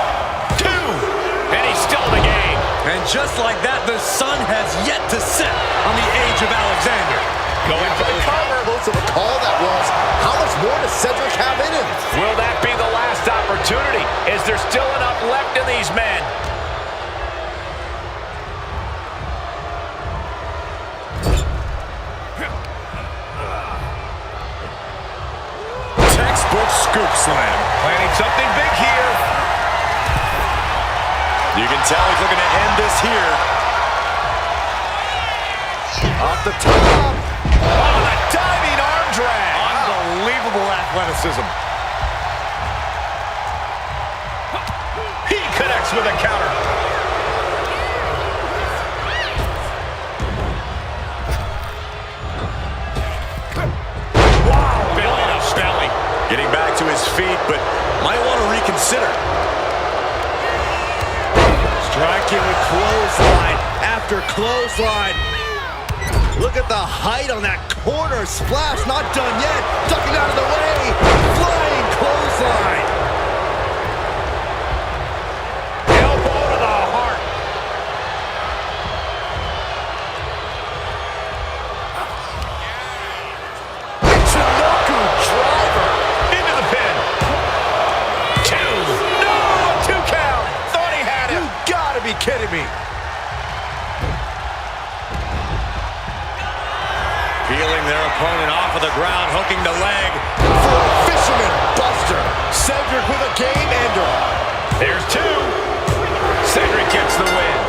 2. And he's still in the game. And just like that, the sun has yet to set on the age of Alexander. Going for the cover. Close of a call that was. How much more does Cedric have in him? Will that be the last opportunity? Is there still enough left in these men? Textbook scoop slam. Planning something big here. You can tell he's looking to end this here. Off the top. Oh, the diving arm drag. Unbelievable athleticism. He connects with a counter. Wow, belly to belly. Getting back to his feet, but might want to reconsider. Striking with clothesline after clothesline. Look at the height on that corner splash. Not done yet. Ducking out of the way. Flying clothesline. Elbow to the heart. Michinoku driver. Into the pin. 2. No, 2 count. Thought he had him. You gotta be kidding me. Peeling their opponent off of the ground, hooking the leg. For a fisherman buster. Cedric with a game ender. There's 2. Cedric gets the win.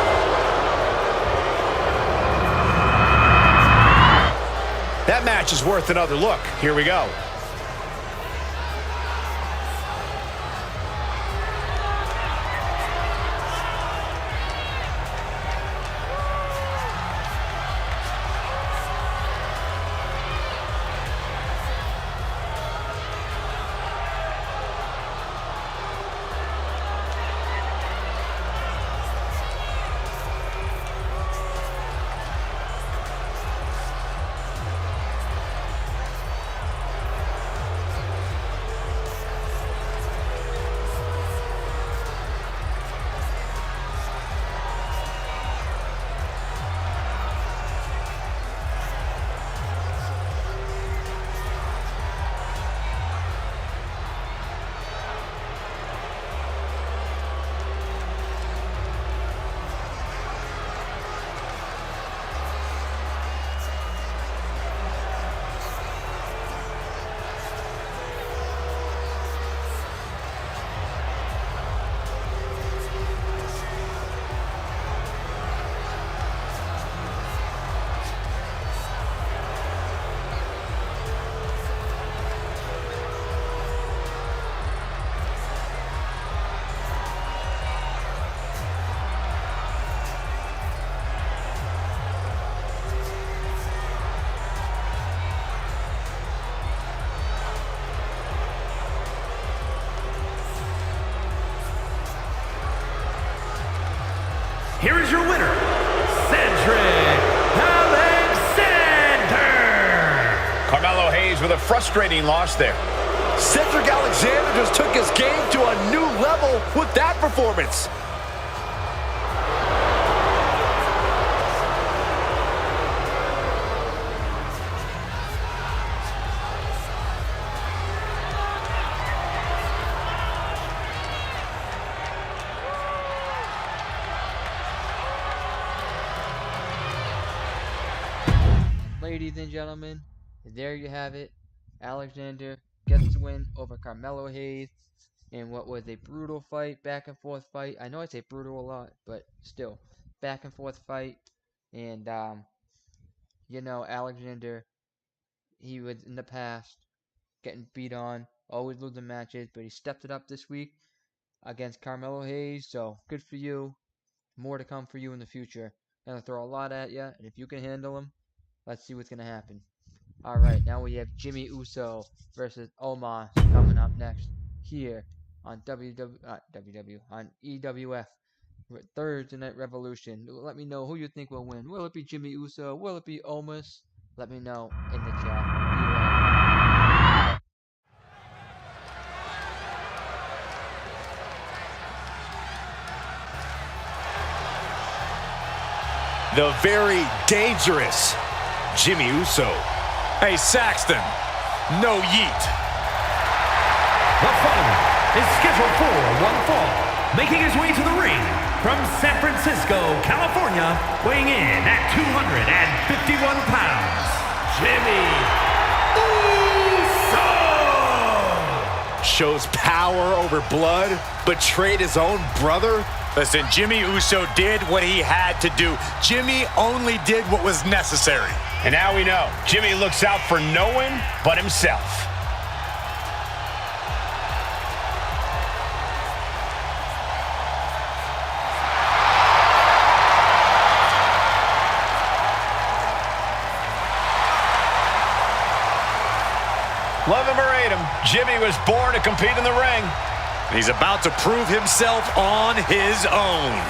That match is worth another look. Here we go. Here is your winner, Cedric Alexander. Carmelo Hayes with a frustrating loss there. Cedric Alexander just took his game to a new level with that performance. Ladies and gentlemen, there you have it. Alexander gets the win over Carmelo Hayes in what was a brutal fight, back and forth fight. I know I say brutal a lot, but still, back and forth fight. And, Alexander, he was in the past getting beat on, always losing matches, but he stepped it up this week against Carmelo Hayes. So good for you. More to come for you in the future. Gonna throw a lot at you, and if you can handle them, let's see what's gonna happen. All right, now we have Jimmy Uso versus Omos coming up next here on on EWF Thursday Night Revolution. Let me know who you think will win. Will it be Jimmy Uso? Will it be Omos? Let me know in the chat below. The very dangerous Jimmy Uso. Hey, Saxton, no yeet. The fighter is scheduled for one fall, making his way to the ring from San Francisco, California, weighing in at 251 pounds, Jimmy Uso! Shows power over blood, betrayed his own brother. Listen, Jimmy Uso did what he had to do. Jimmy only did what was necessary. And now we know, Jimmy looks out for no one but himself. Love him or hate him, Jimmy was born to compete in the ring. He's about to prove himself on his own.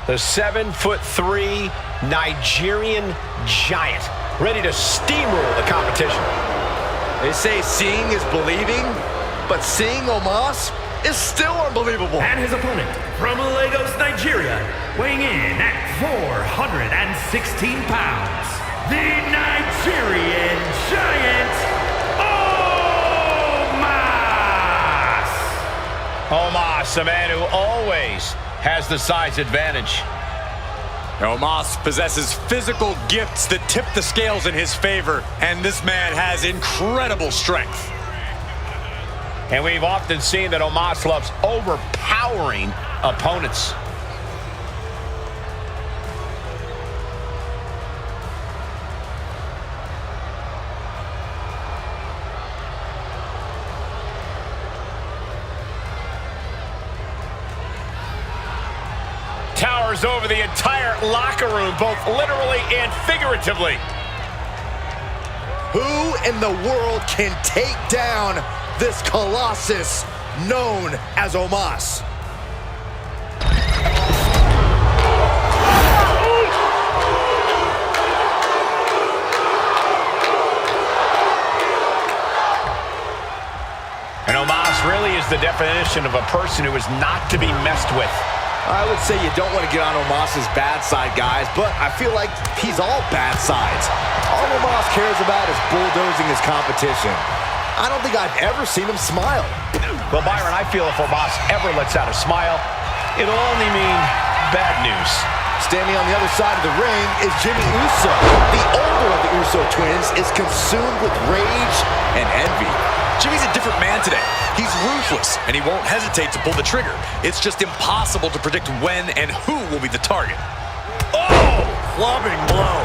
The 7'3" Nigerian giant, ready to steamroll the competition. They say seeing is believing, but seeing Omos is still unbelievable. And his opponent from Lagos, Nigeria, weighing in at 416 pounds, the Nigerian giant, Omos! Omos, a man who always has the size advantage. Omos possesses physical gifts that tip the scales in his favor, and this man has incredible strength. And we've often seen that Omos loves overpowering opponents. Towers over the entire locker room, both literally and figuratively. Who in the world can take down this colossus known as Omos? And Omos really is the definition of a person who is not to be messed with. I would say you don't want to get on Omos's bad side, guys, but I feel like he's all bad sides. All Omos cares about is bulldozing his competition. I don't think I've ever seen him smile. Well, Byron, I feel if Omos ever lets out a smile, it'll only mean bad news. Standing on the other side of the ring is Jimmy Uso. The older of the Uso twins is consumed with rage and envy. Jimmy's a different man today. He's ruthless, and he won't hesitate to pull the trigger. It's just impossible to predict when and who will be the target. Oh! Clubbing blow.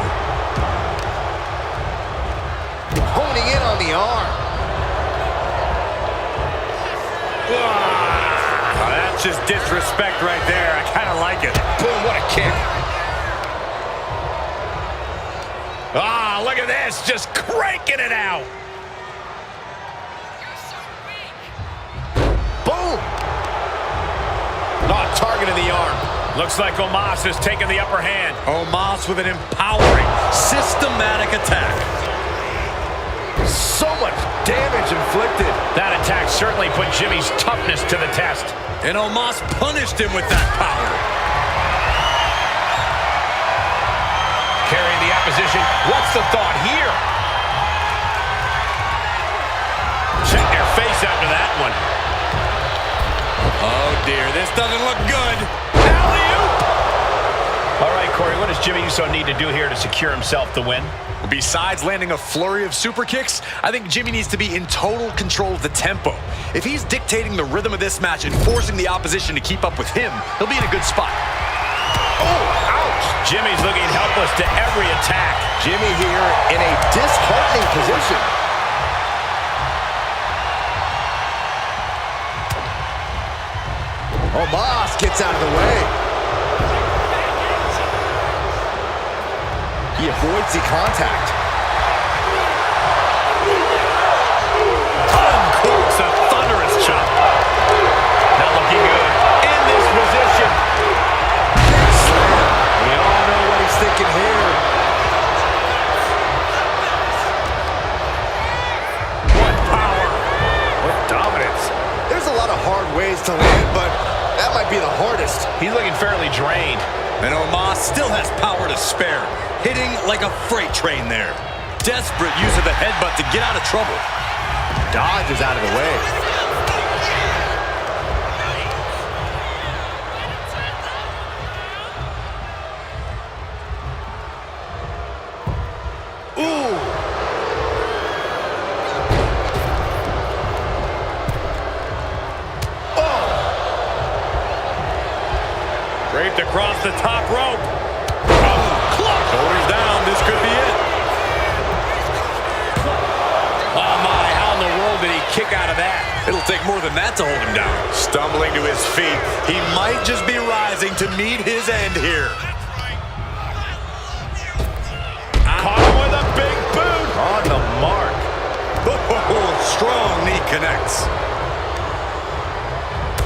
Honing in on the arm. Oh, that's just disrespect right there. I kind of like it. Boom, what a kick. Ah, look at this, just cranking it out. Boom! Oh, targeting the arm. Looks like Omos has taken the upper hand. Omos with an empowering, systematic attack. So much damage inflicted. That attack certainly put Jimmy's toughness to the test. And Omos punished him with that power. Carrying the opposition. What's the thought here? Check your face after that one. Oh dear, this doesn't look good. Alley-oop! All right, Corey, what does Jimmy Uso need to do here to secure himself the win? Besides landing a flurry of super kicks, I think Jimmy needs to be in total control of the tempo. If he's dictating the rhythm of this match and forcing the opposition to keep up with him, he'll be in a good spot. Oh, ouch! Jimmy's looking helpless to every attack. Jimmy here in a disheartening position. Omos gets out of the way. He avoids the contact. Uncorks a thunderous chop. Not looking good. In this position. We all know what he's thinking here. What power. What dominance. There's a lot of hard ways to land, but that might be the hardest. He's looking fairly drained. And Omos still has power to spare, hitting like a freight train there. Desperate use of the headbutt to get out of trouble. Dodges out of the way. Ooh! Draped across the top rope. Oh, clutch. Shoulders down, this could be it. Oh my, how in the world did he kick out of that. It'll take more than that to hold him down. Stumbling to his feet. He might just be rising to meet his end here. Caught him with a big boot. On the mark. Oh, strong knee connects.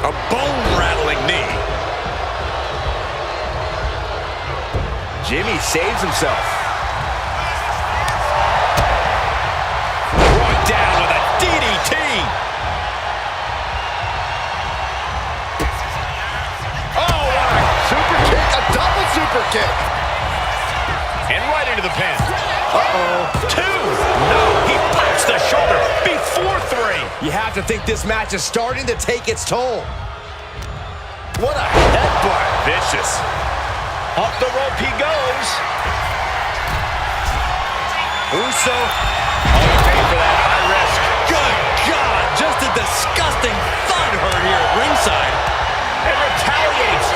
A bone-rattling knee. Jimmy saves himself. Brought down with a DDT. Oh, what a Super kick, a double super kick. And right into the pin. Uh-oh. 2. No, he pops the shoulder before 3. You have to think this match is starting to take its toll. What a headbutt. Vicious. Up the rope he goes. Uso. Oh, he paid for that high risk. Good God, just a disgusting thud hurt here at ringside. And retaliates.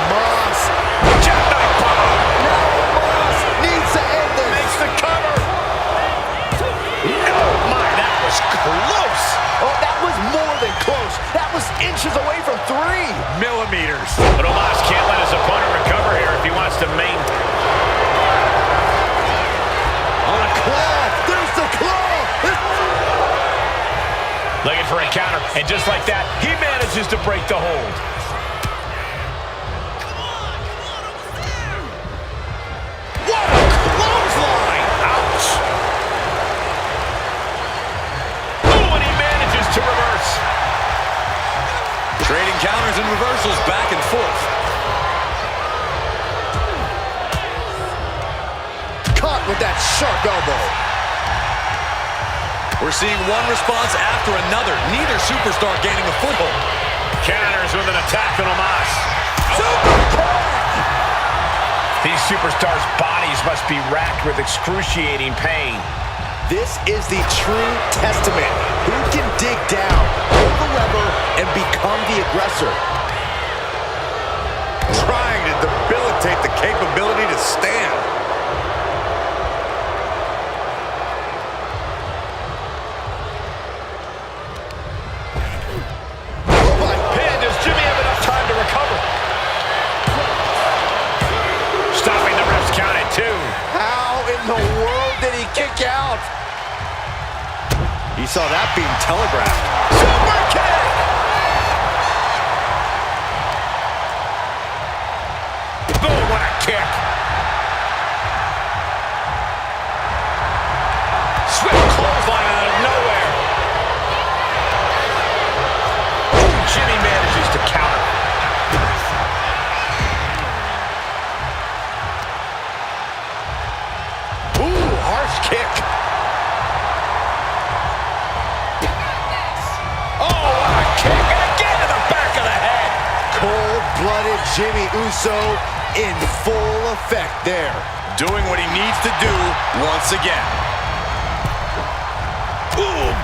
Moss. Jackknife bomb. Now Moss needs to end this. Makes the cover. Oh, my, that was close. Oh, that was more than close. That was inches away from 3 millimeters. But Omos can't let his opponent recover here if he wants to maintain. On a claw. There's the claw. Looking for a counter, and just like that, he manages to break the hold. What a clothesline. Ouch. Oh, and he manages to reverse. Trading counters and reversals back and forth. Caught with that sharp elbow. We're seeing one response after another. Neither superstar gaining a foothold. Counters with an attack on Omos. Super kick. These superstars' bodies must be racked with excruciating pain. This is the true testament. Who can dig down, pull the lever, and become the aggressor? Trying to debilitate the capability to stand. Pin, does Jimmy have enough time to recover? Stopping the ref's count at 2. How in the world did he kick out? He saw that being telegraphed. Super kick! Boom, what a kick! Swift clothesline out of nowhere. Ooh, Jimmy manages to counter. Ooh, harsh kick. Oh, what a kick! And again to the back of the head. Cold-blooded Jimmy Uso in full effect there. Doing what he needs to do once again. Ooh.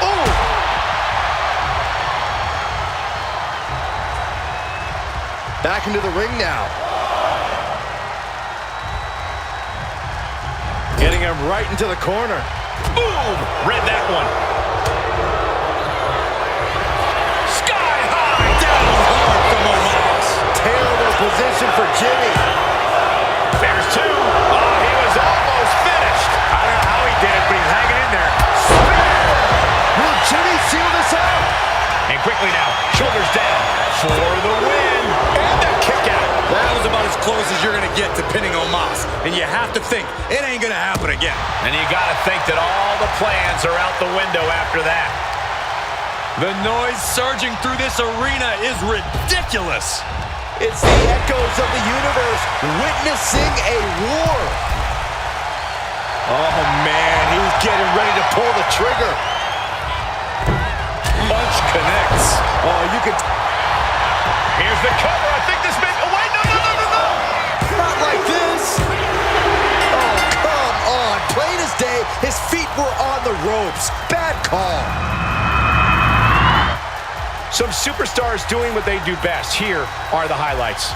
Ooh. Back into the ring now. Getting him right into the corner. Boom! Read that one. Sky high! Down hard from Omos. Terrible position for Jimmy. There's 2. Oh, he was almost finished. I don't know how he did it, but he's hanging in there. Will Jimmy seal this out? And quickly now, shoulders down for the win. And the kick out. That was about as close as you're going to get to pinning Omos. And you have to think, it ain't going to happen again. And you got to think that all the plans are out the window after that. The noise surging through this arena is ridiculous. It's the echoes of the universe witnessing a war. Oh, man, he's getting ready to pull the trigger. Punch connects. Oh, you can... Here's the cover. I think this may... Oh, wait, no. Not like this. Oh, come on. Plain as day, his feet were on the ropes. Bad call. Some superstars doing what they do best. Here are the highlights.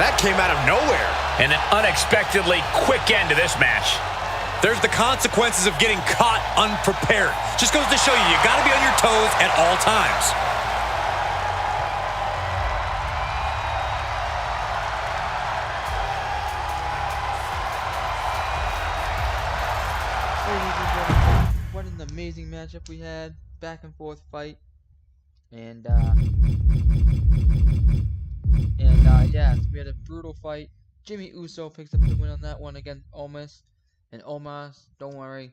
That came out of nowhere. And an unexpectedly quick end to this match. There's the consequences of getting caught unprepared. Just goes to show you, you got to be on your toes at all times. Ladies and gentlemen, what an amazing matchup we had. Back and forth fight. And yeah, so we had a brutal fight. Jimmy Uso picks up the win on that one against Omos. And Omos, don't worry,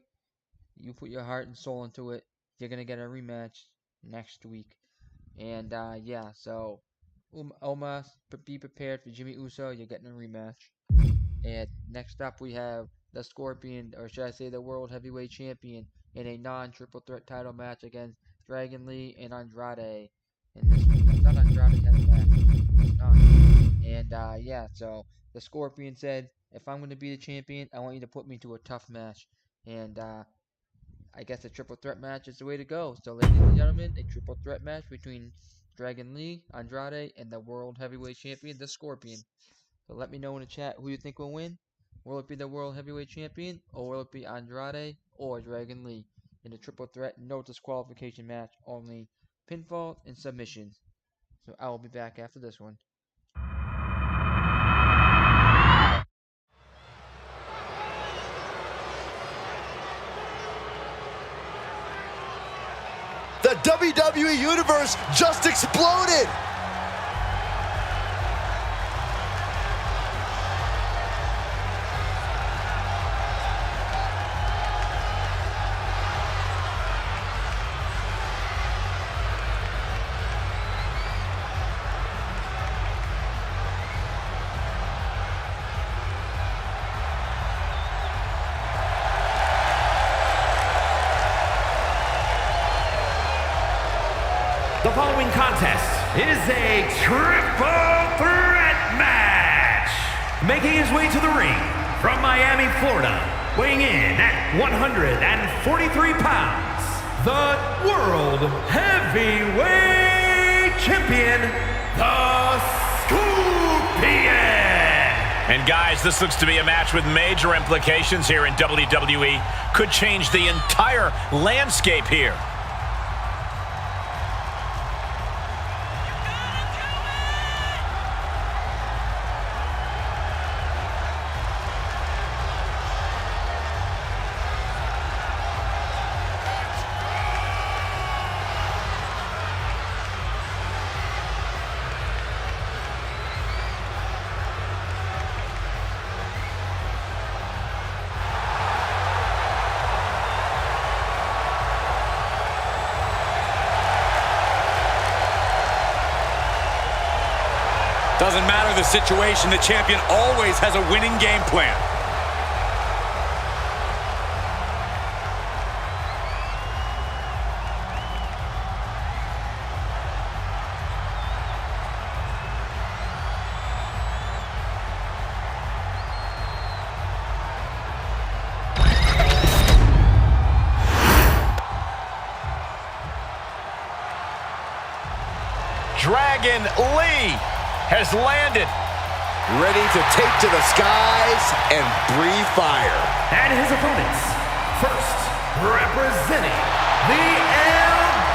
you put your heart and soul into it. You're gonna get a rematch next week. And yeah, so Omos, be prepared for Jimmy Uso. You're getting a rematch. And next up we have the Scorpion, or should I say the World Heavyweight Champion, in a non-triple threat title match against Dragon Lee and Andrade. And this one, I thought Andrade had a match. It's not. And yeah, so the Scorpion said, if I'm going to be the champion, I want you to put me to a tough match. And I guess a triple threat match is the way to go. So ladies and gentlemen, a triple threat match between Dragon Lee, Andrade, and the World Heavyweight Champion, the Scorpion. So let me know in the chat who you think will win. Will it be the World Heavyweight Champion, or will it be Andrade or Dragon Lee in a triple threat, no disqualification match, only pinfall and submissions? So I will be back after this one. The WWE Universe just exploded! The following contest is a triple threat match. Making his way to the ring from Miami, Florida, weighing in at 143 pounds, the World Heavyweight Champion, the Scorpion. And guys, this looks to be a match with major implications here in WWE. Could change the entire landscape here. Doesn't matter the situation, the champion always has a winning game plan. Dragon Lee has landed. Ready to take to the skies and breathe fire. And his opponents, first representing the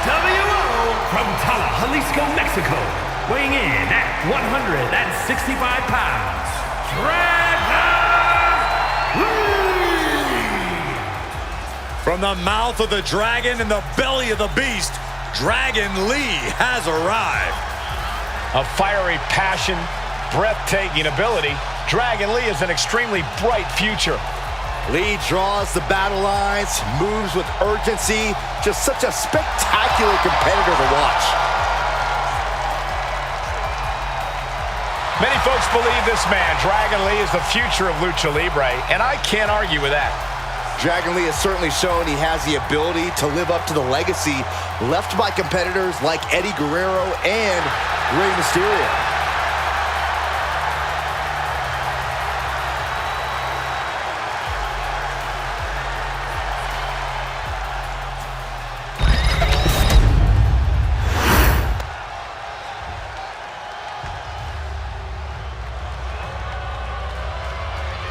LWO from Tala, Jalisco, Mexico, weighing in at 165 pounds, Dragon Lee! From the mouth of the dragon and the belly of the beast, Dragon Lee has arrived. A fiery passion, breathtaking ability. Dragon Lee has an extremely bright future. Lee draws the battle lines, moves with urgency. Just such a spectacular competitor to watch. Many folks believe this man, Dragon Lee, is the future of Lucha Libre, and I can't argue with that. Dragon Lee has certainly shown he has the ability to live up to the legacy left by competitors like Eddie Guerrero and Rey Mysterio.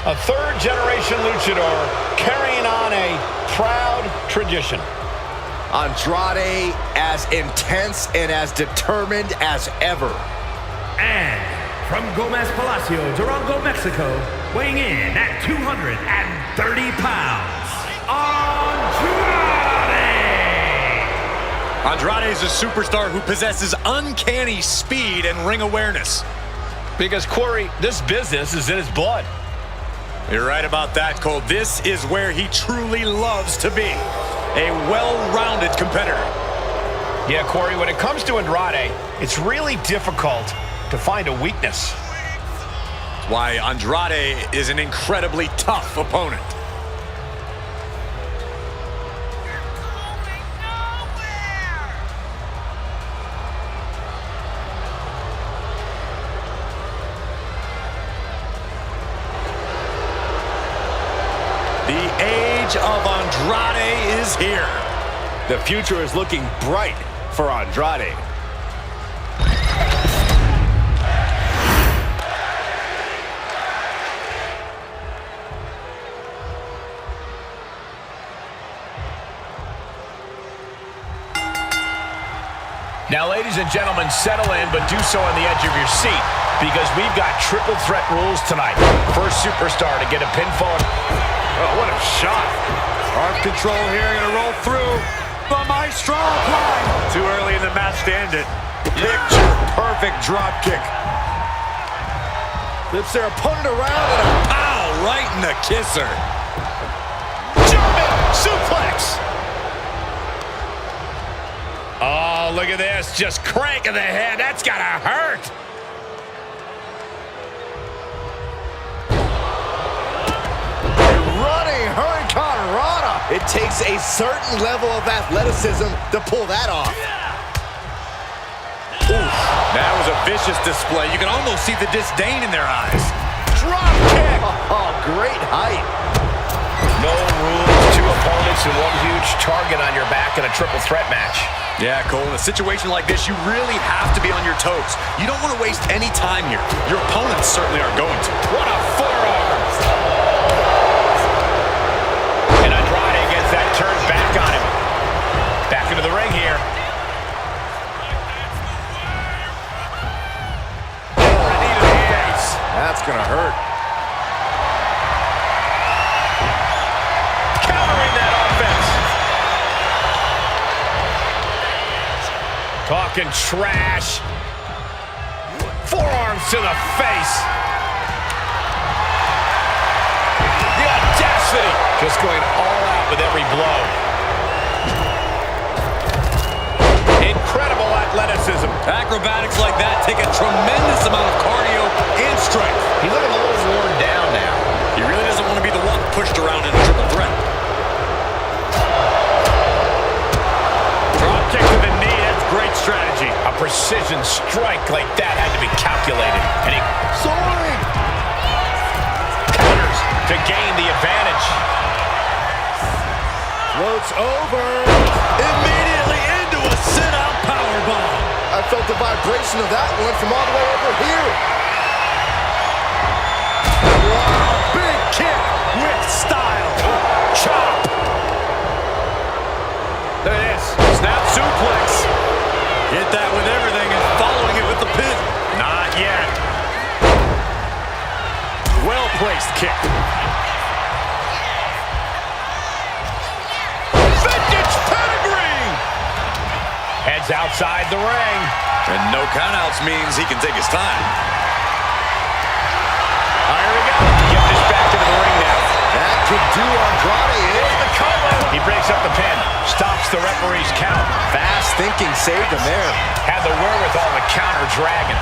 A third-generation luchador carrying on a proud tradition. Andrade as intense and as determined as ever. And from Gomez Palacio, Durango, Mexico, weighing in at 230 pounds, Andrade! Andrade is a superstar who possesses uncanny speed and ring awareness. Because, Corey, this business is in his blood. You're right about that, Cole. This is where he truly loves to be. A well-rounded competitor. Yeah, Corey, when it comes to Andrade, it's really difficult to find a weakness. Why Andrade is an incredibly tough opponent. The age of Andrade is here. The future is looking bright for Andrade. Now, ladies and gentlemen, settle in, but do so on the edge of your seat, because we've got triple threat rules tonight. First superstar to get a pinfall. Oh, what a shot. Arm control here, gonna roll through. The Maestro applied. Too early in the match to end it. Picture perfect drop kick. Flips their opponent around and a Pow, right in the kisser. German suplex. Oh, look at this. Just cranking the head. That's got to hurt. running Hurricane Rana. It takes a certain level of athleticism to pull that off. Oof, that was a vicious display. You can almost see the disdain in their eyes. Drop kick. Oh, great height. No rules, two opponents and one huge target on your back in a triple threat match. Yeah, Cole, in a situation like this, you really have to be on your toes. You don't want to waste any time here. Your opponents certainly are going to. What a forearm! And Andrade gets that turned back on him. Back into the ring here. Knee to the face. That's going to hurt. Countering that offense. Talking trash. Forearms to the face. The audacity. Just going all out with every blow. Incredible athleticism. Acrobatics like that take a tremendous amount of cardio and strength. He's looking a little worn down now. He really doesn't want to be the one pushed around in a triple threat. Drop kick to the knee. That's great strategy. A precision strike like that had to be calculated. And he Soaring. counters to gain the advantage. Floats over. Immediately into a sit-out powerbomb. I felt the vibration of that one from all the way over here. Wow, big kick with style. Chop. Look at this. Snap suplex. Hit that with everything and following it with the pin. Not yet. Well-placed kick. Vintage pedigree. Heads outside the ring. And no countouts means he can take his time. All right, here we go. Get this back into the ring now. That could do Andrade in. The cover. He breaks up the pin. Stops the referee's count. Fast thinking saved him there. Had the wherewithal to counter Dragon.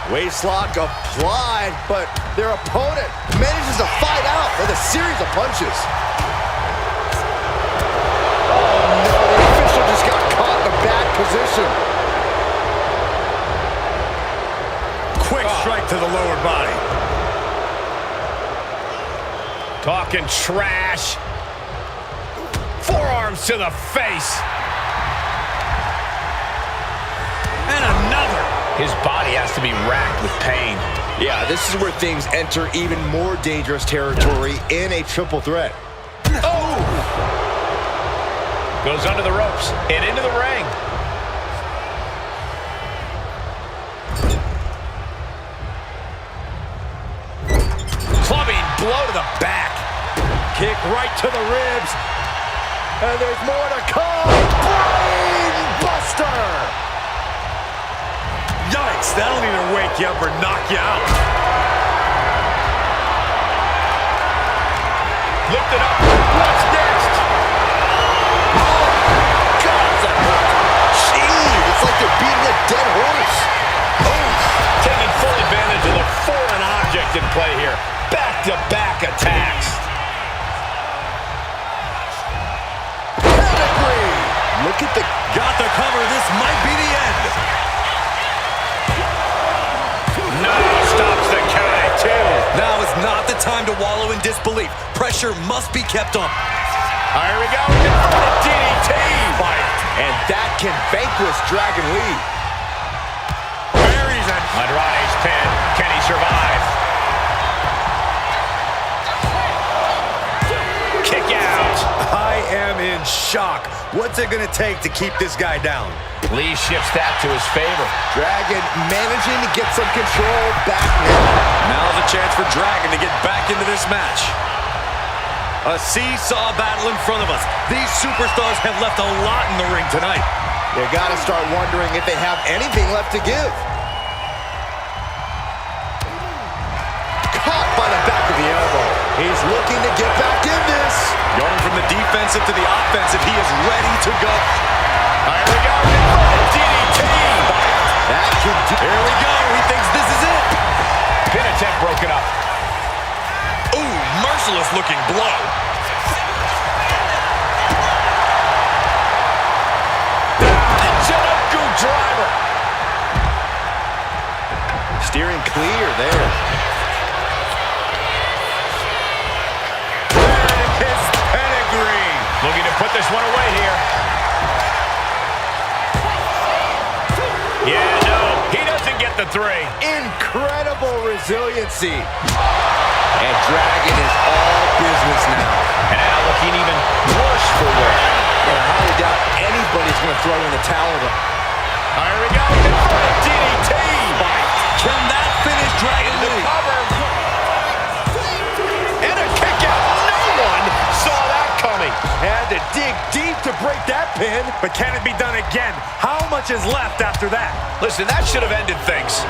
Waistlock applied, but their opponent manages to fight out with a series of punches. Oh no, the official just got caught in a bad position. Quick strike to the lower body. Talking trash. Forearms to the face. And another. His body has to be racked with pain. Yeah, this is where things enter even more dangerous territory in a triple threat. Oh! Goes under the ropes and into the ring. Clubbing blow to the back. Kick right to the ribs. And there's more to come. Brain buster. Yikes, that'll either wake you up or knock you out. Lift it up. What's next? God, jeez, it's like they're beating a dead horse. Oh, taking full advantage of the foreign object in play here. Back-to-back attacks. Pedigree. Look at the... Got the cover. This might be the end. No, stops the count at 2. Now is not the time to wallow in disbelief. Pressure must be kept on. Here we go. Inverted DDT. And that can vanquish Dragon Lee. Buries it. Andrade's pin. Can he survive? Kick out. I am in shock. What's it going to take to keep this guy down? Lee shifts that to his favor. Dragon managing to get some control back now. Now's a chance for Dragon to get back into this match. A seesaw battle in front of us. These superstars have left a lot in the ring tonight. You got to start wondering if they have anything left to give. Caught by the back of the elbow. He's looking to get back in this. Going from the defensive to the offensive, he is ready to go. Here we go. DDT. That could do. Here we go. He thinks this is it. Pin attempt broken up. Ooh, merciless looking blow. The Jericho driver. Steering clear there. His pedigree. Looking to put this one away here. Yeah, no, he doesn't get the 3. Incredible resiliency. And Dragon is all business now. And now looking even worse for wear. I highly doubt anybody's going to throw in the towel. Here we go. Inverted DDT. Can that finish Dragon Lee? Cover. And a kick out. No one saw that coming. Had to dig deep to break that pin. But can it be done again? How much is left after that? Listen, that should have ended things.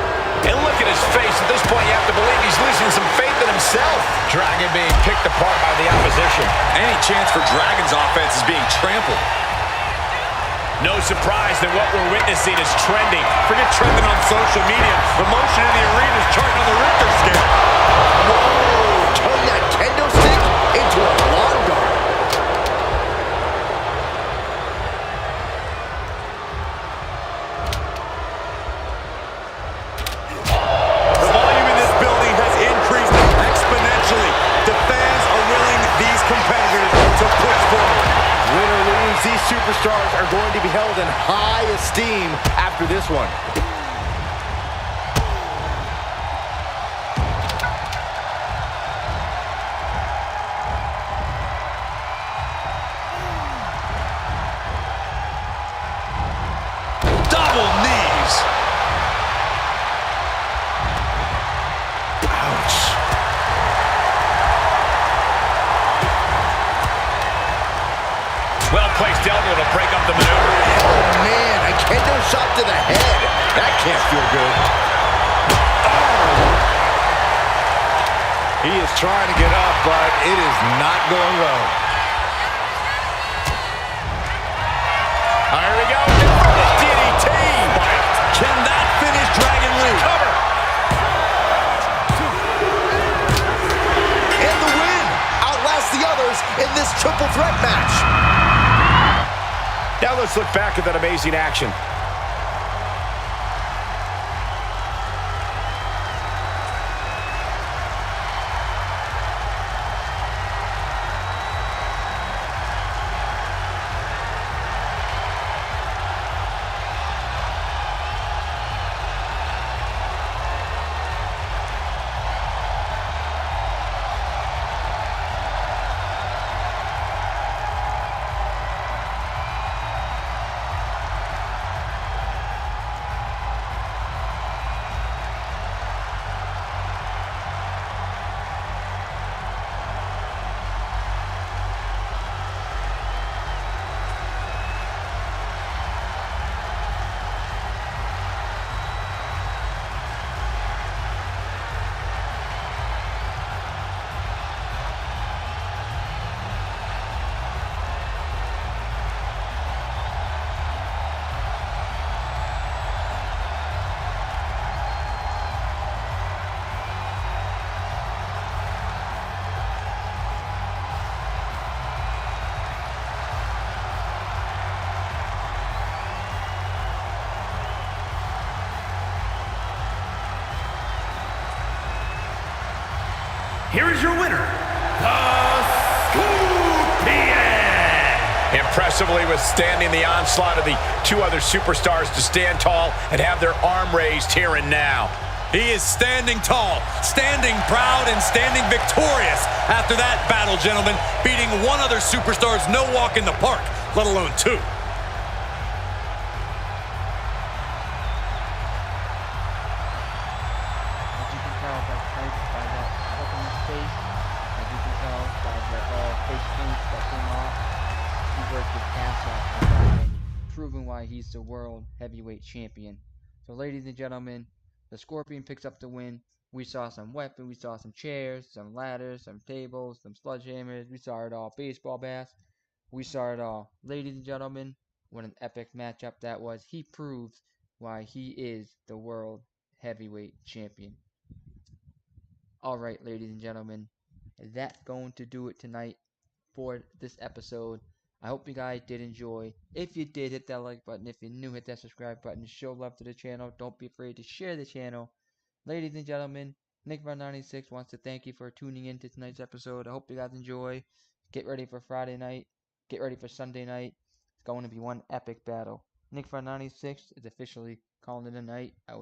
And look at his face. At this point, you have to believe he's losing some faith in himself. Dragon being picked apart by the opposition. Any chance for Dragon's offense is being trampled. No surprise that what we're witnessing is trending. Forget trending on social media. The motion in the arena is charting on the Richter scale. Whoa! Turn that kendo stick into a long guard. The volume in this building has increased exponentially. The fans are willing these competitors to push forward. Win or lose, these superstars are going to be held in high esteem after this one. Double knees. Well-placed elbow to break up the maneuver. Oh, man, a kendo shot to the head. That can't feel good. He is trying to get up, but it is not going well. Here we go. Inverted DDT. Can that finish Dragon Lee? Cover. And the win outlasts the others in this triple threat match. Now let's look back at that amazing action. here is your winner, the Scorpion! Impressively withstanding the onslaught of the two other superstars to stand tall and have their arm raised here and now. He is standing tall, standing proud, and standing victorious after that battle, gentlemen, beating one other superstar's no walk in the park, let alone two. As you can tell by that look on his face, as you can tell by the face paint that came off, he worked his ass off for that win, proving why he's the world heavyweight champion. So ladies and gentlemen, the Scorpion picks up the win. We saw some weapons, we saw some chairs, some ladders, some tables, some sledgehammers, we saw it all, baseball bats, we saw it all. Ladies and gentlemen, what an epic matchup that was. He proves why he is the world heavyweight champion. Alright, ladies and gentlemen, that's going to do it tonight for this episode. I hope you guys did enjoy. If you did, hit that like button. If you're new, hit that subscribe button. Show love to the channel. Don't be afraid to share the channel. Ladies and gentlemen, Nick96 wants to thank you for tuning in to tonight's episode. I hope you guys enjoy. Get ready for Friday night. Get ready for Sunday night. It's going to be one epic battle. Nick96 is officially calling it a night. I will